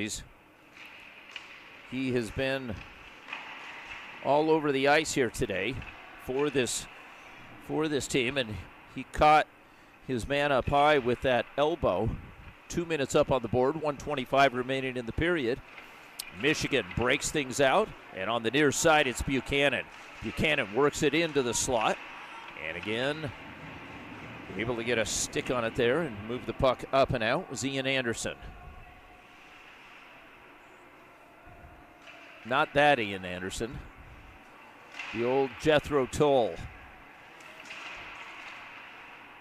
He has been all over the ice here today for this team, and he caught his man up high with that elbow. 2 minutes up on the board, 1:25 remaining in the period. Michigan breaks things out, and on the near side it's Buchanan. Buchanan works it into the slot, and again able to get a stick on it there and move the puck up and out was Ian Anderson. Not that Ian Anderson. The old Jethro Tull.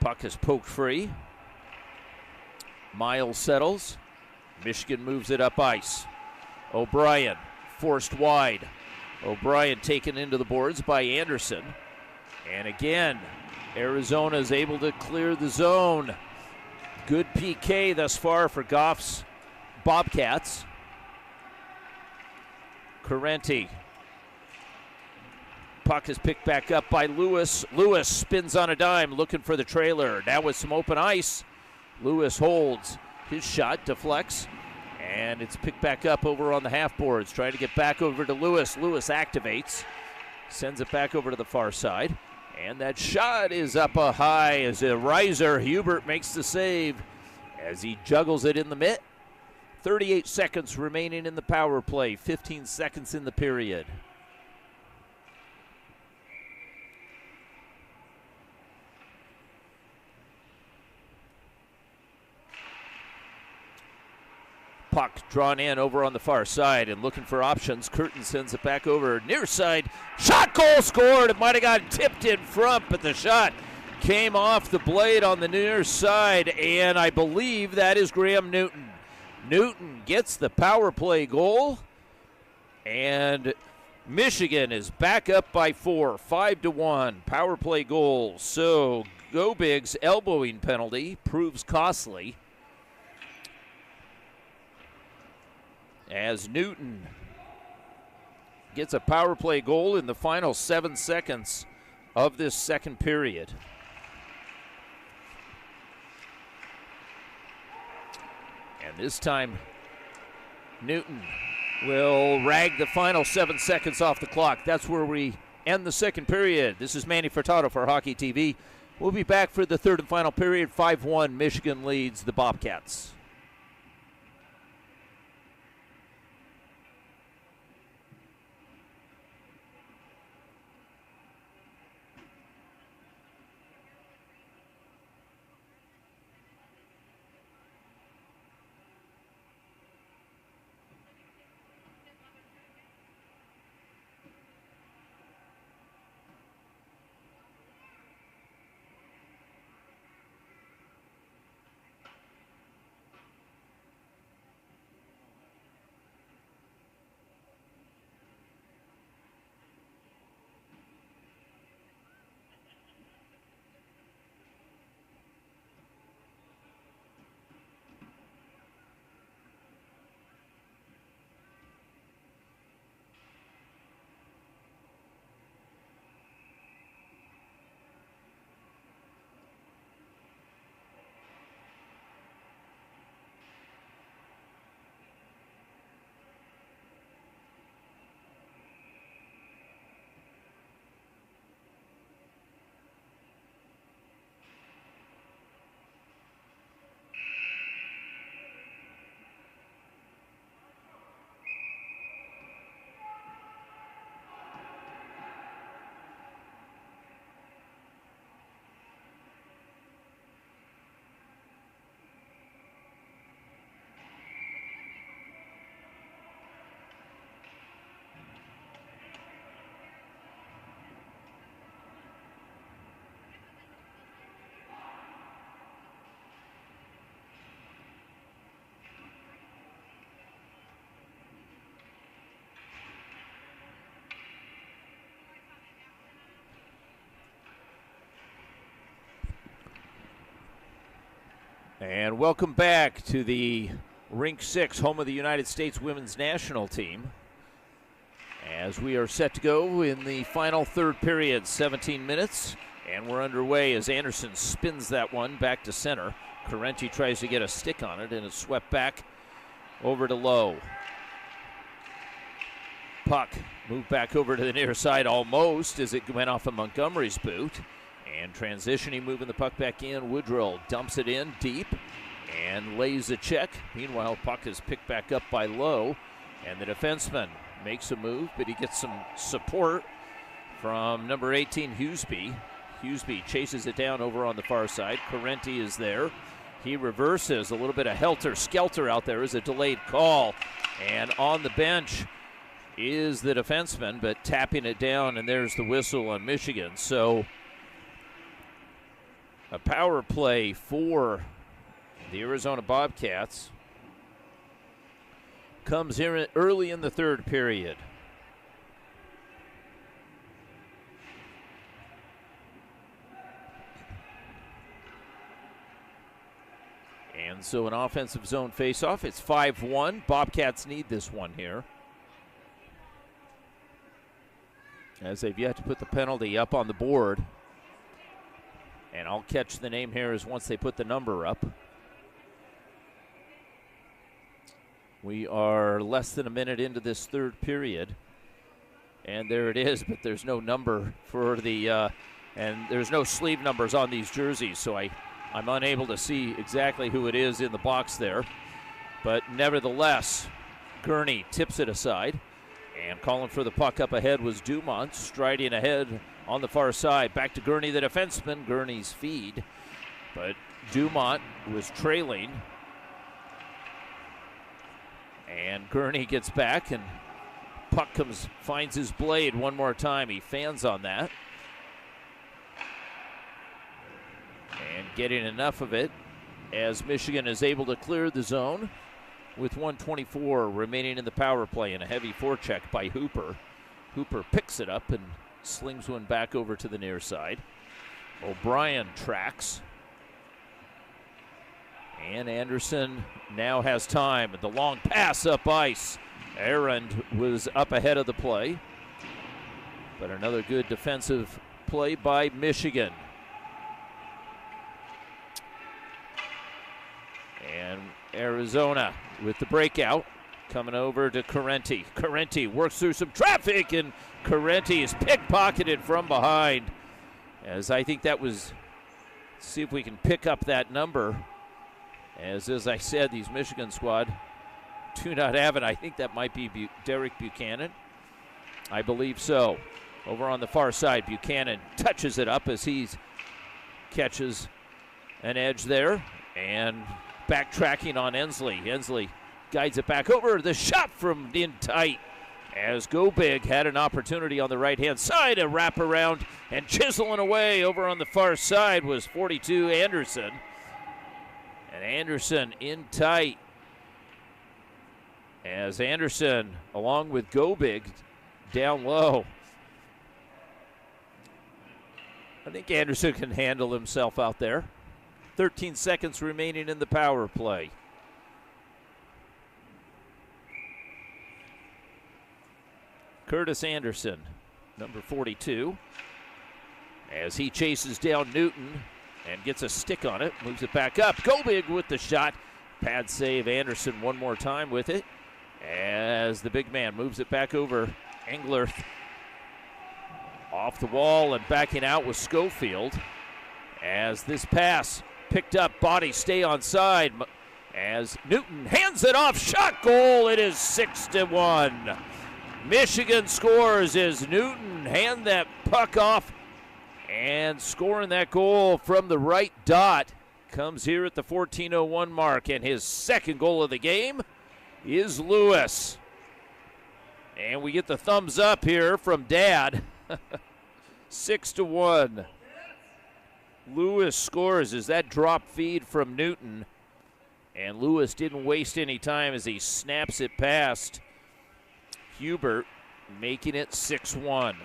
Puck is poked free. Miles settles. Michigan moves it up ice. O'Brien forced wide. O'Brien taken into the boards by Anderson. And again, Arizona is able to clear the zone. Good PK thus far for Goff's Bobcats. Correnti. Puck is picked back up by Lewis. Lewis spins on a dime looking for the trailer. Now with some open ice, Lewis holds. His shot deflects, and it's picked back up over on the half boards. Trying to get back over to Lewis. Lewis activates, sends it back over to the far side. And that shot is up high as a riser. Hubert makes the save as he juggles it in the mitt. 38 seconds remaining in the power play, 15 seconds in the period. Puck drawn in over on the far side and looking for options. Curtin sends it back over near side. Shot, goal scored. It might have got tipped in front, but the shot came off the blade on the near side, and I believe that is Graham Newton. Newton gets the power play goal, and Michigan is back up by 4, 5-1. Power play goal. So Go Big's elbowing penalty proves costly, as Newton gets a power play goal in the final 7 seconds of this second period. And this time, Newton will rag the final 7 seconds off the clock. That's where we end the second period. This is Manny Furtado for Hockey TV. We'll be back for the third and final period. 5-1, Michigan leads the Bobcats. And welcome back to the Rink 6, home of the United States women's national team, as we are set to go in the final third period, 17 minutes, and we're underway as Anderson spins that one back to center. Correnti tries to get a stick on it, and it's swept back over to Lowe. Puck moved back over to the near side almost as it went off of Montgomery's boot. And transitioning, moving the puck back in. Woodrow dumps it in deep and lays a check. Meanwhile, puck is picked back up by Lowe, and the defenseman makes a move, but he gets some support from number 18, Huseby. Huseby chases it down over on the far side. Correnti is there. He reverses. A little bit of helter-skelter out there is a delayed call. And on the bench is the defenseman, but tapping it down, and there's the whistle on Michigan. So a power play for the Arizona Bobcats comes here early in the third period. And so an offensive zone faceoff. It's 5-1. Bobcats need this one here, as they've yet to put the penalty up on the board. And I'll catch the name here as once they put the number up. We are less than a minute into this third period. And there it is, but there's no number for the And there's no sleeve numbers on these jerseys, so I'm unable to see exactly who it is in the box there. But nevertheless, Gurney tips it aside. And calling for the puck up ahead was Dumont, striding ahead on the far side. Back to Gurney, the defenseman. Gurney's feed. But Dumont was trailing. And Gurney gets back, and puck finds his blade one more time. He fans on that. And getting enough of it as Michigan is able to clear the zone with 1:24 remaining in the power play, and a heavy forecheck by Hooper. Hooper picks it up and slings one back over to the near side. O'Brien tracks. And Anderson now has time. The long pass up ice. Arend was up ahead of the play. But another good defensive play by Michigan. And Arizona with the breakout, coming over to Carenti. Carenti works through some traffic, and Carenti is pickpocketed from behind. As I think that was, see if we can pick up that number. As I said, these Michigan squad do not have it. I think that might be Derek Buchanan. I believe so. Over on the far side, Buchanan touches it up as he catches an edge there. And backtracking on Ensley. Ensley guides it back over. The shot from in tight as Go Big had an opportunity on the right-hand side to wrap around, and chiseling away over on the far side was 42 Anderson. And Anderson in tight as Anderson, along with Go Big, down low. I think Anderson can handle himself out there. 13 seconds remaining in the power play. Curtis Anderson, number 42, as he chases down Newton and gets a stick on it, moves it back up. Go Big with the shot. Pad save. Anderson one more time with it as the big man moves it back over. Englerth off the wall and backing out with Schofield as this pass picked up, body stay on side as Newton hands it off. Shot, goal. It is 6-1. Michigan scores as Newton hand that puck off, and scoring that goal from the right dot comes here at the 14:01 mark, and his second goal of the game is Lewis. And we get the thumbs up here from Dad. 6-1. Lewis scores as that drop feed from Newton, and Lewis didn't waste any time as he snaps it past Hubert, making it 6-1.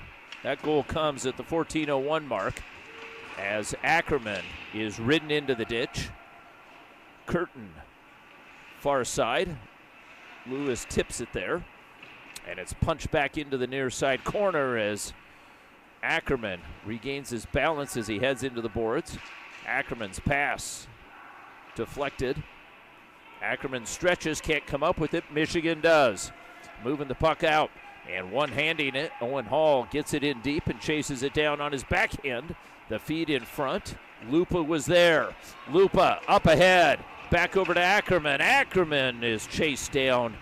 That goal comes at the 14:01 mark as Ackerman is ridden into the ditch. Curtin, far side. Lewis tips it there, and it's punched back into the near side corner as Ackerman regains his balance as he heads into the boards. Ackerman's pass deflected. Ackerman stretches, can't come up with it. Michigan does. Moving the puck out and one-handing it. Owen Hall gets it in deep and chases it down on his backhand. The feed in front. Lupa was there. Lupa up ahead. Back over to Ackerman. Ackerman is chased down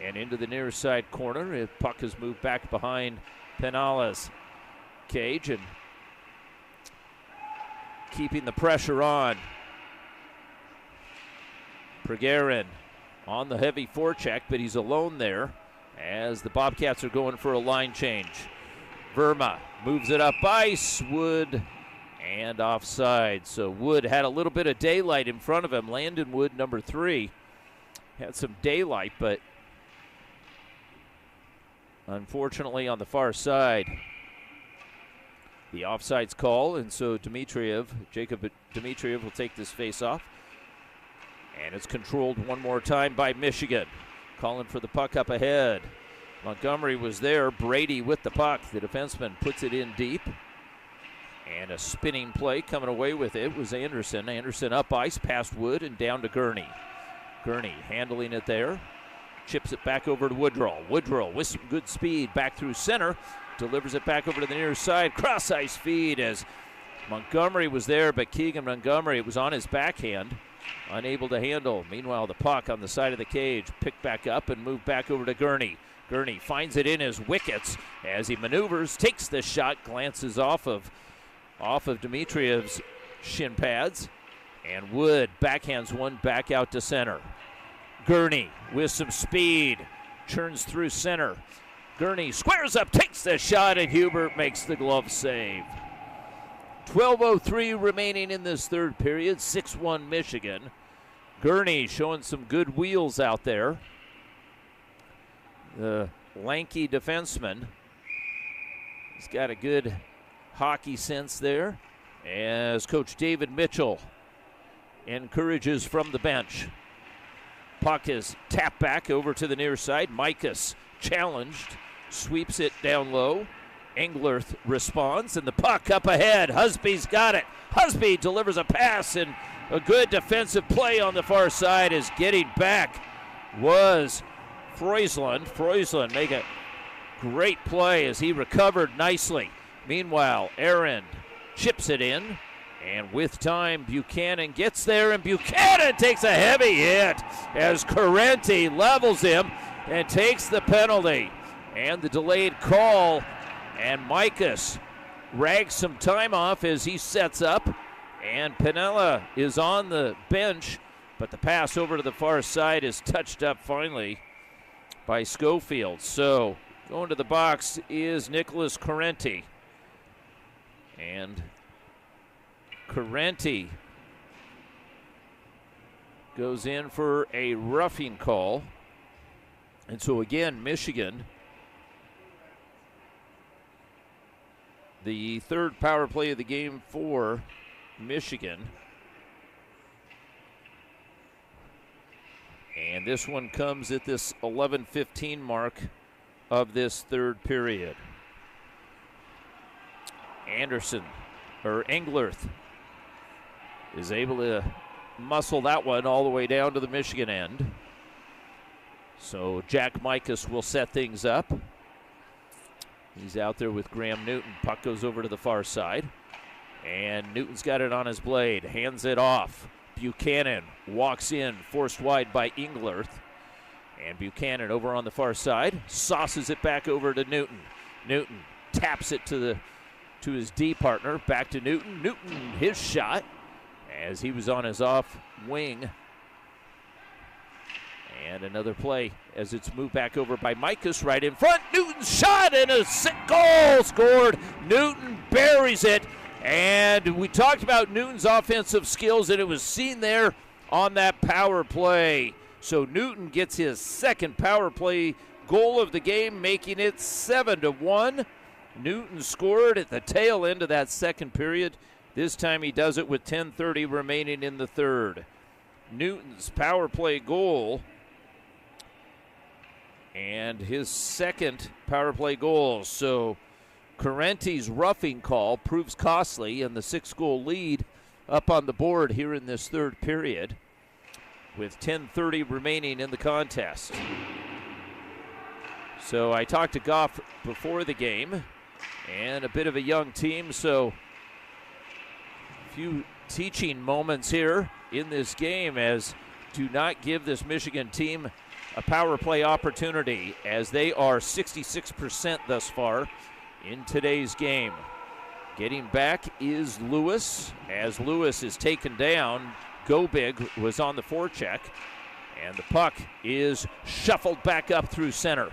and into the near side corner. The puck is moved back behind Penala's cage and keeping the pressure on. Pregarin on the heavy forecheck, but he's alone there as the Bobcats are going for a line change. Verma moves it up ice. Wood and offside. So Wood had a little bit of daylight in front of him. Landon Wood, number 3, had some daylight, but unfortunately on the far side, the offside's call, and so Jacob Dimitriev will take this face-off. And it's controlled one more time by Michigan. Calling for the puck up ahead. Montgomery was there. Brady with the puck. The defenseman puts it in deep. And a spinning play coming away with it was Anderson. Anderson up ice past Wood and down to Gurney. Gurney handling it there. Chips it back over to Woodrow. Woodrow with some good speed back through center. delivers it back over to the near side. Cross ice feed as Montgomery was there, but Keegan Montgomery, it was on his backhand, unable to handle. Meanwhile, the puck on the side of the cage picked back up and moved back over to Gurney. Gurney finds it in his wickets as he maneuvers, takes the shot, glances off of Dmitriev's shin pads, and Wood backhands one back out to center. Gurney with some speed, churns through center. Gurney squares up, takes the shot, and Hubert makes the glove save. 12:03 remaining in this third period, 6-1 Michigan. Gurney showing some good wheels out there. The lanky defenseman, he's got a good hockey sense there, as Coach David Mitchell encourages from the bench. Puck is tapped back over to the near side. Mikas challenged, sweeps it down low. Englerth responds, and the puck up ahead. Husby's got it. Husby delivers a pass, and a good defensive play on the far side is getting back was Freusland. Freusland make a great play as he recovered nicely. Meanwhile, Aaron chips it in, and with time, Buchanan gets there, and Buchanan takes a heavy hit as Correnti levels him and takes the penalty. And the delayed call, and Mikas rags some time off as he sets up, and Pinella is on the bench, but the pass over to the far side is touched up finally by Schofield. So going to the box is Nicholas Correnti. And Correnti goes in for a roughing call. And so again, Michigan, the third power play of the game for Michigan. And this one comes at this 11:15 mark of this third period. Englerth is able to muscle that one all the way down to the Michigan end. So Jack Mikas will set things up. He's out there with Graham Newton. Puck goes over to the far side. And Newton's got it on his blade. Hands it off. Buchanan walks in, forced wide by Englerth. And Buchanan over on the far side. Sauces it back over to Newton. Newton taps it to his D partner. Back to Newton. Newton, his shot, as he was on his off wing. And another play as it's moved back over by Mikas right in front. Newton's shot and a sick goal scored. Newton buries it. And we talked about Newton's offensive skills, and it was seen there on that power play. So Newton gets his second power play goal of the game, making it 7-1. Newton scored at the tail end of that second period. This time he does it with 10:30 remaining in the third. Newton's power play goal and his second power play goal. So Correnti's roughing call proves costly, and the 6-goal lead up on the board here in this third period with 10:30 remaining in the contest. So I talked to Goff before the game, and a bit of a young team, so a few teaching moments here in this game as do not give this Michigan team a power play opportunity, as they are 66% thus far in today's game. Getting back is Lewis, as Lewis is taken down. Go Big was on the forecheck, and the puck is shuffled back up through center.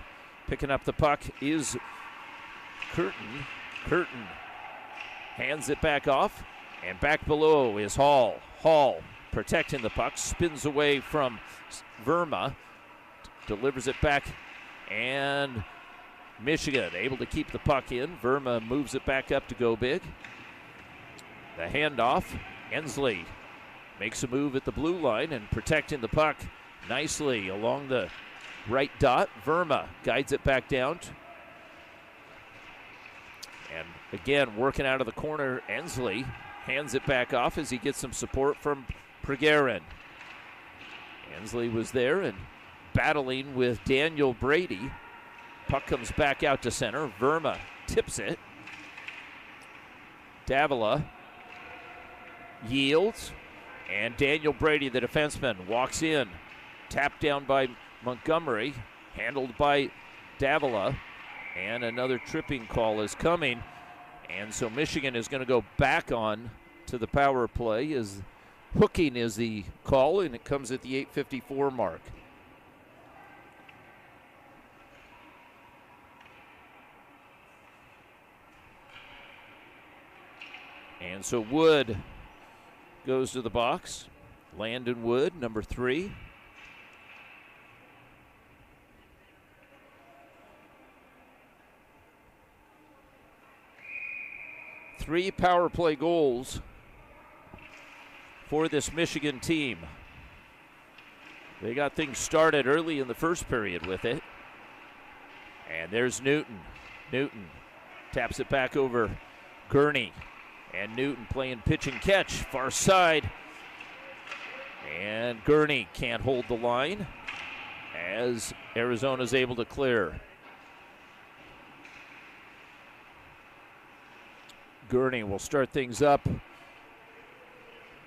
Picking up the puck is Curtin. Curtin hands it back off, and back below is Hall. Hall protecting the puck, spins away from Verma, delivers it back, and Michigan able to keep the puck in. Verma moves it back up to Go Big. The handoff, Ensley makes a move at the blue line and protecting the puck nicely along the right dot. Verma guides it back down. And again, working out of the corner, Ensley hands it back off as he gets some support from Pregarin. Ensley was there and battling with Daniel Brady. Puck comes back out to center. Verma tips it. Davila yields, and Daniel Brady, the defenseman, walks in. Tapped down by Montgomery, handled by Davila, and another tripping call is coming. And so Michigan is going to go back on to the power play as hooking is the call, and it comes at the 8:54 mark. And so Wood goes to the box. Landon Wood, number 3. Three power play goals for this Michigan team. They got things started early in the first period with it. And there's Newton. Newton taps it back over Gurney. And Newton playing pitch and catch, far side. And Gurney can't hold the line as Arizona's able to clear. Gurney will start things up.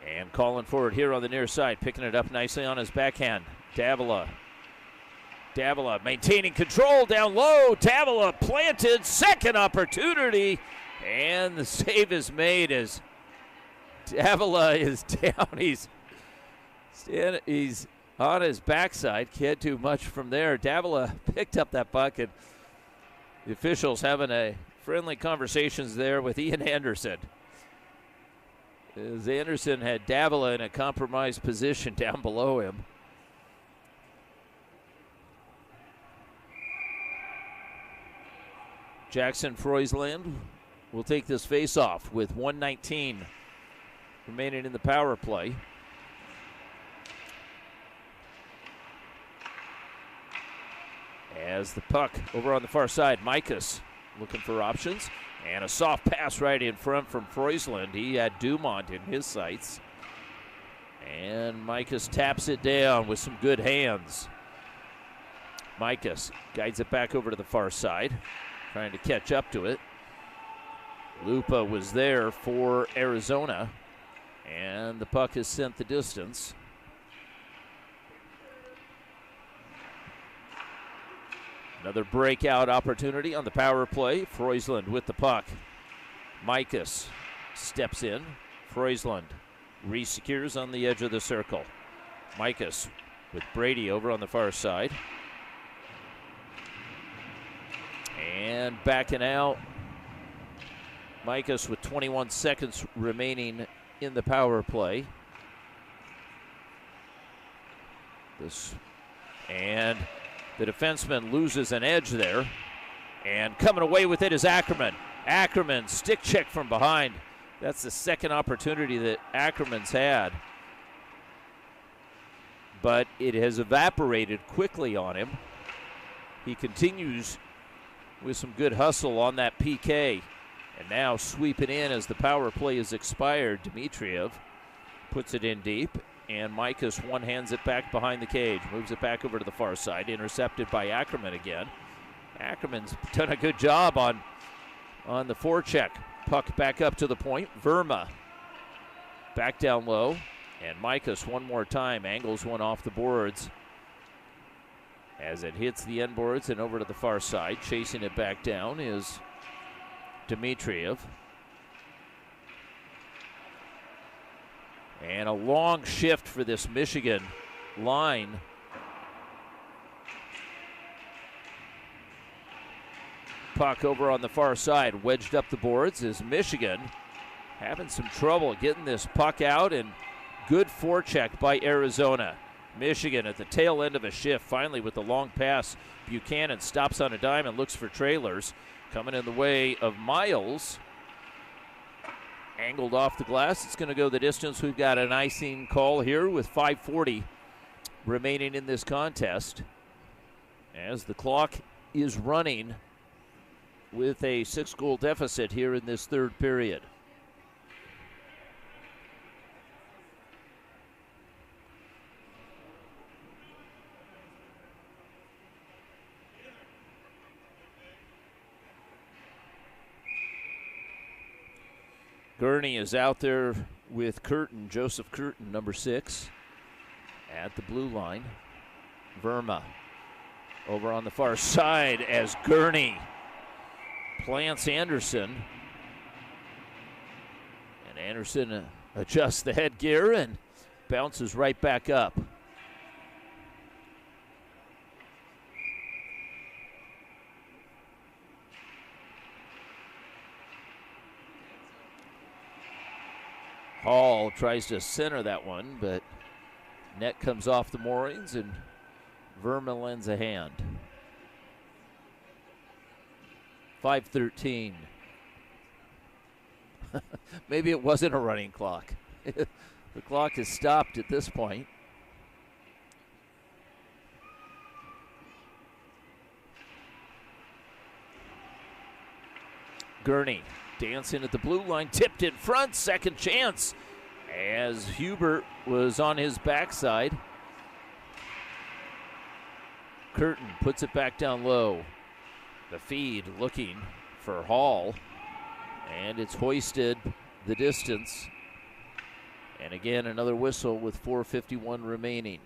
And calling forward here on the near side, picking it up nicely on his backhand. Davila. Davila maintaining control down low. Davila planted, second opportunity. And the save is made as Davila is down. He's on his backside. Can't do much from there. Davila picked up that puck, and the officials having a friendly conversations there with Ian Anderson. As Anderson had Davila in a compromised position down below him. Jackson Froisland will take this face-off with 1:19 remaining in the power play. As the puck over on the far side, Mikas looking for options. And a soft pass right in front from Froisland. He had Dumont in his sights. And Mikas taps it down with some good hands. Mikas guides it back over to the far side, trying to catch up to it. Lupa was there for Arizona, and the puck has sent the distance. Another breakout opportunity on the power play. Froisland with the puck. Mikas steps in. Froisland re-secures on the edge of the circle. Mikas with Brady over on the far side. And backing out. Mikas with 21 seconds remaining in the power play. And the defenseman loses an edge there. And coming away with it is Ackerman. Ackerman, stick check from behind. That's the second opportunity that Ackerman's had. But it has evaporated quickly on him. He continues with some good hustle on that PK. And now sweeping in as the power play is expired. Dmitriev puts it in deep. And Mikas one-hands it back behind the cage. Moves it back over to the far side. Intercepted by Ackerman again. Ackerman's done a good job on the forecheck. Puck back up to the point. Verma back down low. And Mikas one more time angles one off the boards as it hits the end boards and over to the far side. Chasing it back down is Dmitriev. And a long shift for this Michigan line. Puck over on the far side, wedged up the boards is Michigan. Having some trouble getting this puck out, and good forecheck by Arizona. Michigan at the tail end of a shift, finally with the long pass. Buchanan stops on a dime and looks for trailers. Coming in the way of Miles. Angled off the glass. It's going to go the distance. We've got an icing call here with 5:40 remaining in this contest. As the clock is running with a 6-goal deficit here in this third period. Gurney is out there with Curtin, Joseph Curtin, number 6, at the blue line. Verma over on the far side as Gurney plants Anderson. And Anderson adjusts the headgear and bounces right back up. Hall tries to center that one, but net comes off the moorings and Verma lends a hand. 5:13. Maybe it wasn't a running clock. The clock is stopped at this point. Gurney dancing at the blue line, tipped in front, second chance as Hubert was on his backside. Curtin puts it back down low. The feed looking for Hall, and it's hoisted the distance. And again, another whistle with 4:51 remaining.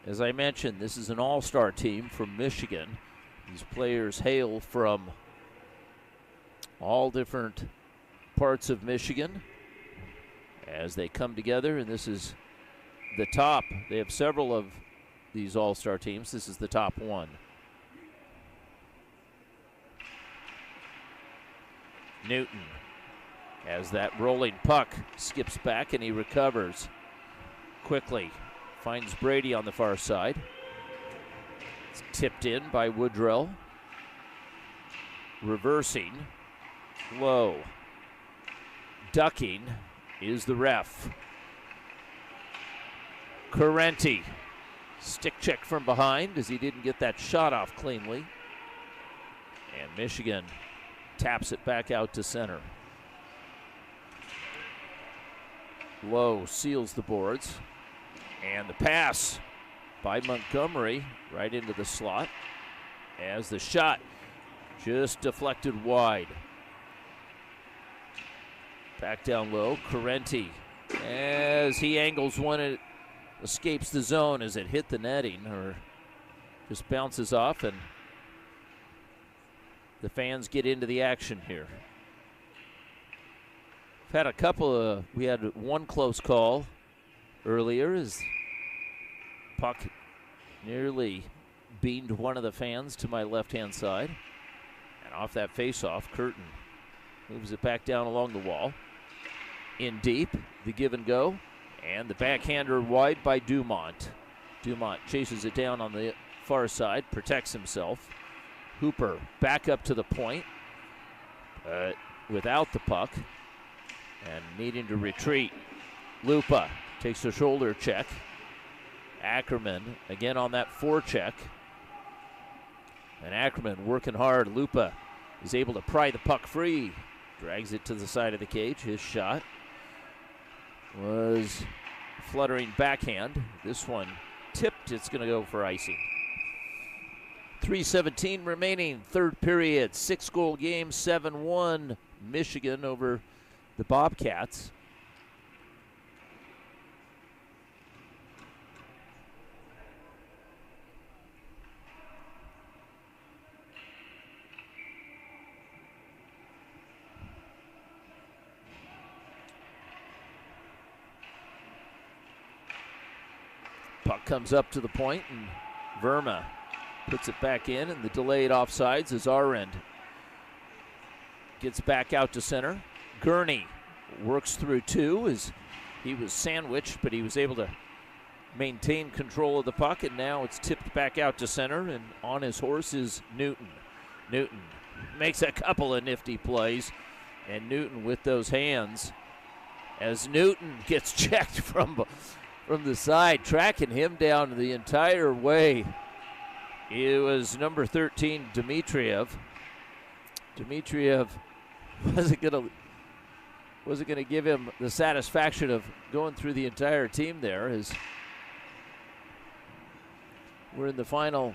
As I mentioned, this is an all-star team from Michigan. These players hail from all different parts of Michigan as they come together, and this is the top. They have several of these all-star teams. This is the top one. Newton, as that rolling puck skips back and he recovers quickly, finds Brady on the far side. It's tipped in by Woodrell. Reversing, low. Ducking is the ref. Correnti, stick check from behind as he didn't get that shot off cleanly. And Michigan taps it back out to center. Low seals the boards. And the pass by Montgomery right into the slot as the shot just deflected wide. Back down low, Correnti as he angles one, it escapes the zone as it hit the netting or just bounces off, and the fans get into the action here. We've had a couple of, we had one close call earlier as puck nearly beamed one of the fans to my left-hand side. And off that face-off, Curtin moves it back down along the wall. In deep, the give and go, and the backhander wide by Dumont. Dumont chases it down on the far side, protects himself. Hooper back up to the point, without the puck, and needing to retreat. Lupa takes a shoulder check. Ackerman again on that forecheck. And Ackerman working hard. Lupa is able to pry the puck free. Drags it to the side of the cage. His shot was fluttering backhand. This one tipped. It's going to go for icing. 3:17 remaining, third period. 6-goal game, 7-1 Michigan over the Bobcats. Puck comes up to the point, and Verma puts it back in, and the delayed offsides is our end. Gets back out to center. Gurney works through two as he was sandwiched, but he was able to maintain control of the puck, and now it's tipped back out to center, and on his horse is Newton. Newton makes a couple of nifty plays, and Newton with those hands as Newton gets checked from the side, tracking him down the entire way. It was number 13, Dmitriev. Dmitriev wasn't gonna give him the satisfaction of going through the entire team there, as we're in the final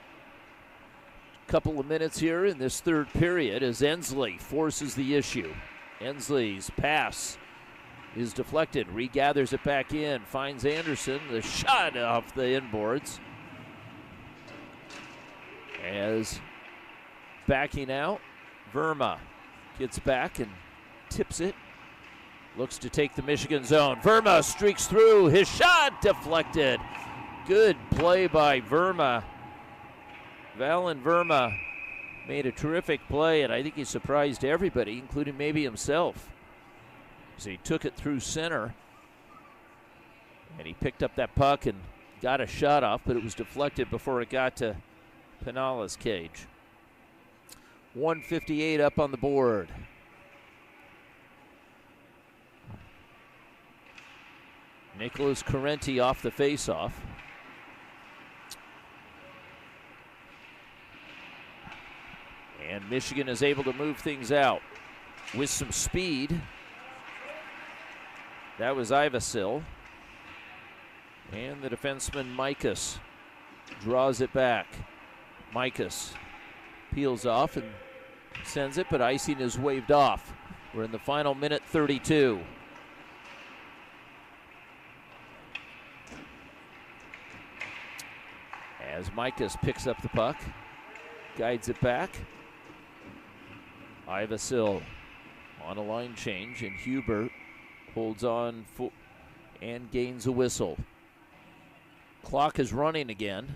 Couple of minutes here in this third period as Ensley forces the issue. Ensley's pass is deflected, regathers it back in, finds Anderson, the shot off the inboards. As backing out, Verma gets back and tips it. Looks to take the Michigan zone. Verma streaks through, his shot deflected. Good play by Verma. Valen Verma made a terrific play, and I think he surprised everybody, including maybe himself. So he took it through center, and he picked up that puck and got a shot off, but it was deflected before it got to Pinala's cage. 1:58 up on the board. Nicholas Carenti off the faceoff. And Michigan is able to move things out with some speed. That was Ivasil. And the defenseman Mikas draws it back. Mikas peels off and sends it, but icing is waved off. We're in the final minute 32. As Mikas picks up the puck, guides it back. Ivasil on a line change, and Hubert holds on and gains a whistle. Clock is running again.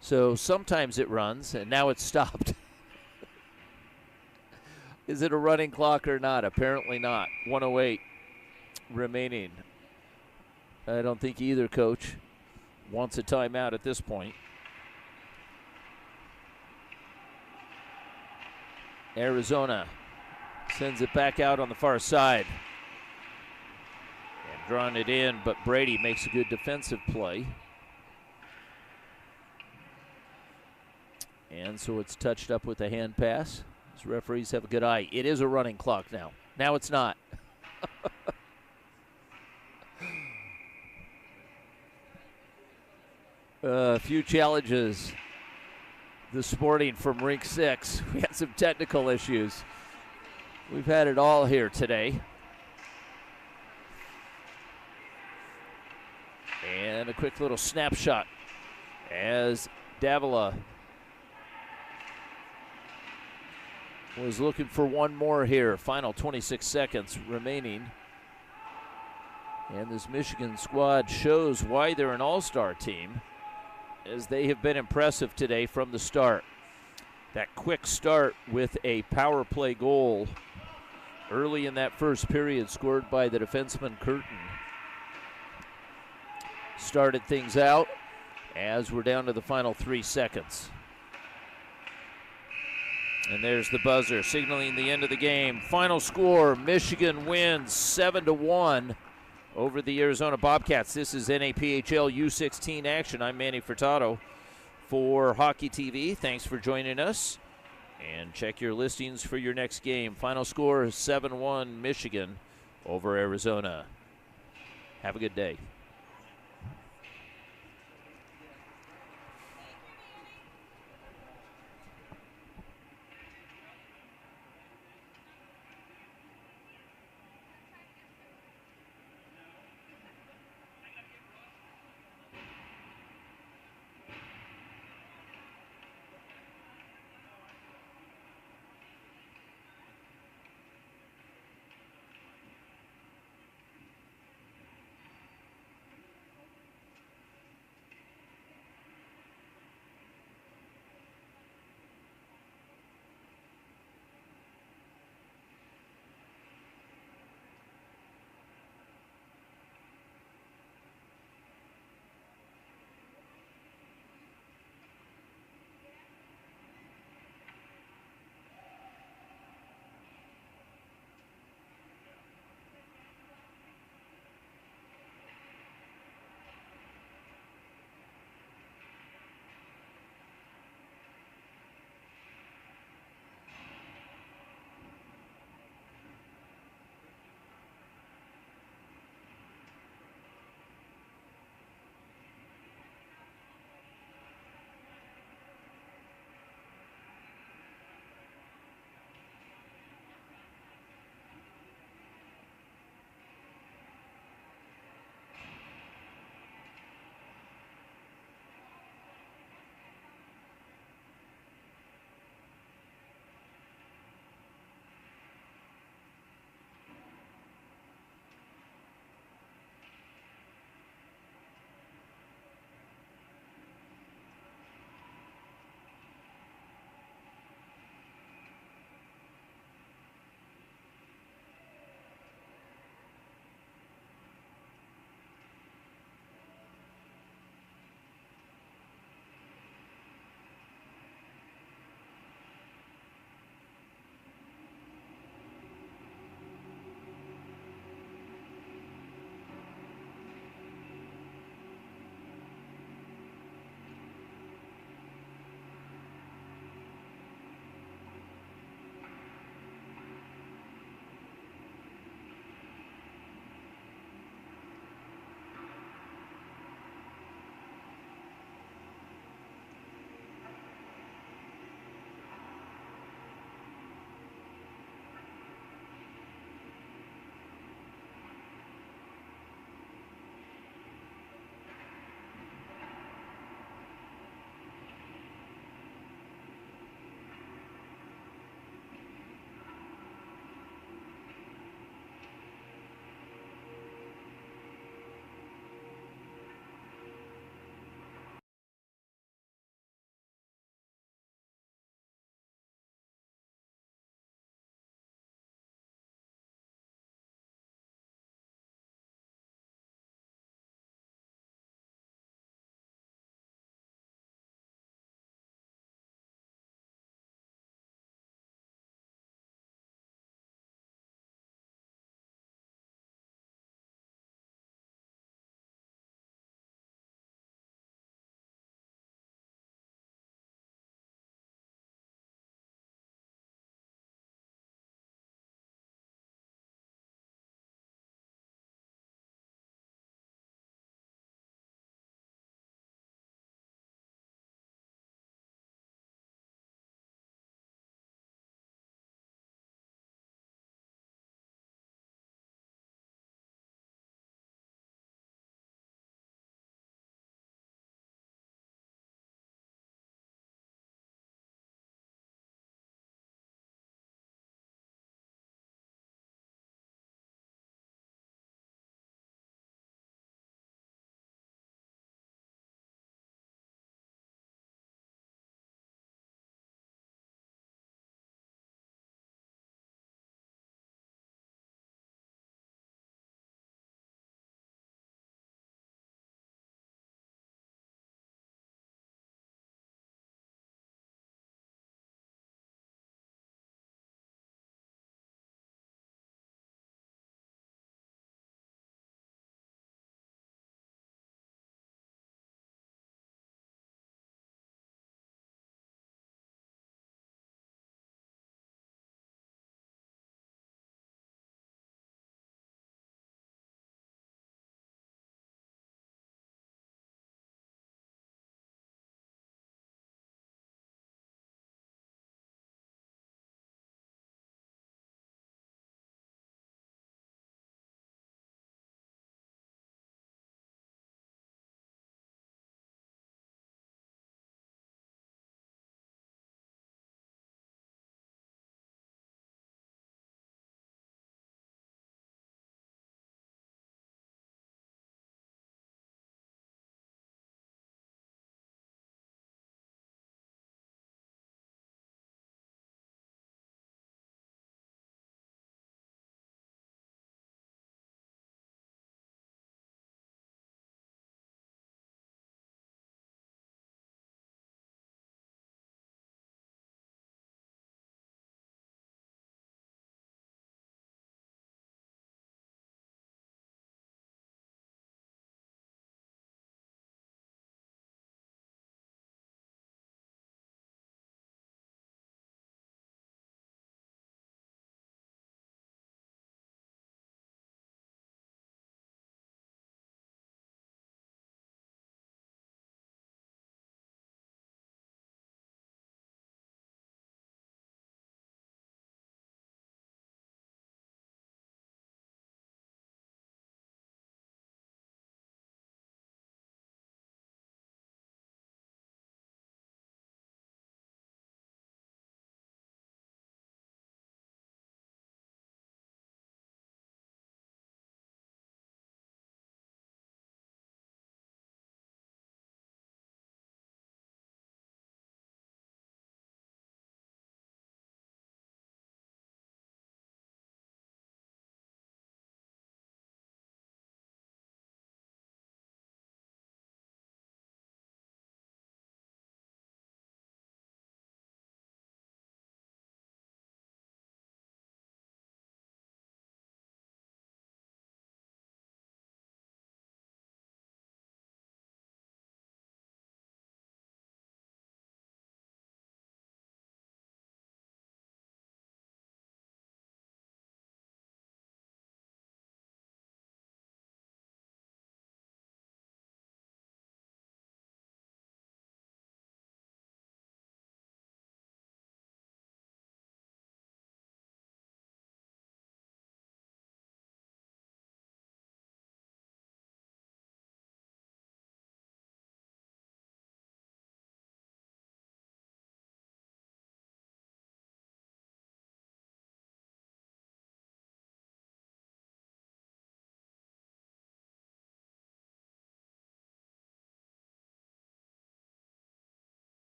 So sometimes it runs, and now it's stopped. Is it a running clock or not? Apparently not. 1:08 remaining. I don't think either coach wants a timeout at this point. Arizona sends it back out on the far side. And drawing it in, but Brady makes a good defensive play. And so it's touched up with a hand pass. These referees have a good eye. It is a running clock now. Now it's not. A few challenges this morning from Rink 6. We had some technical issues. We've had it all here today. And a quick little snapshot as Davila was looking for one more here. Final 26 seconds remaining. And this Michigan squad shows why they're an all-star team, as they have been impressive today from the start. That quick start with a power play goal early in that first period, scored by the defenseman Curtin, started things out as we're down to the final 3 seconds. And there's the buzzer signaling the end of the game. Final score, Michigan wins 7-1 over the Arizona Bobcats. This is NAPHL U16 action. I'm Manny Furtado for Hockey TV. Thanks for joining us. And check your listings for your next game. Final score is 7-1 Michigan over Arizona. Have a good day.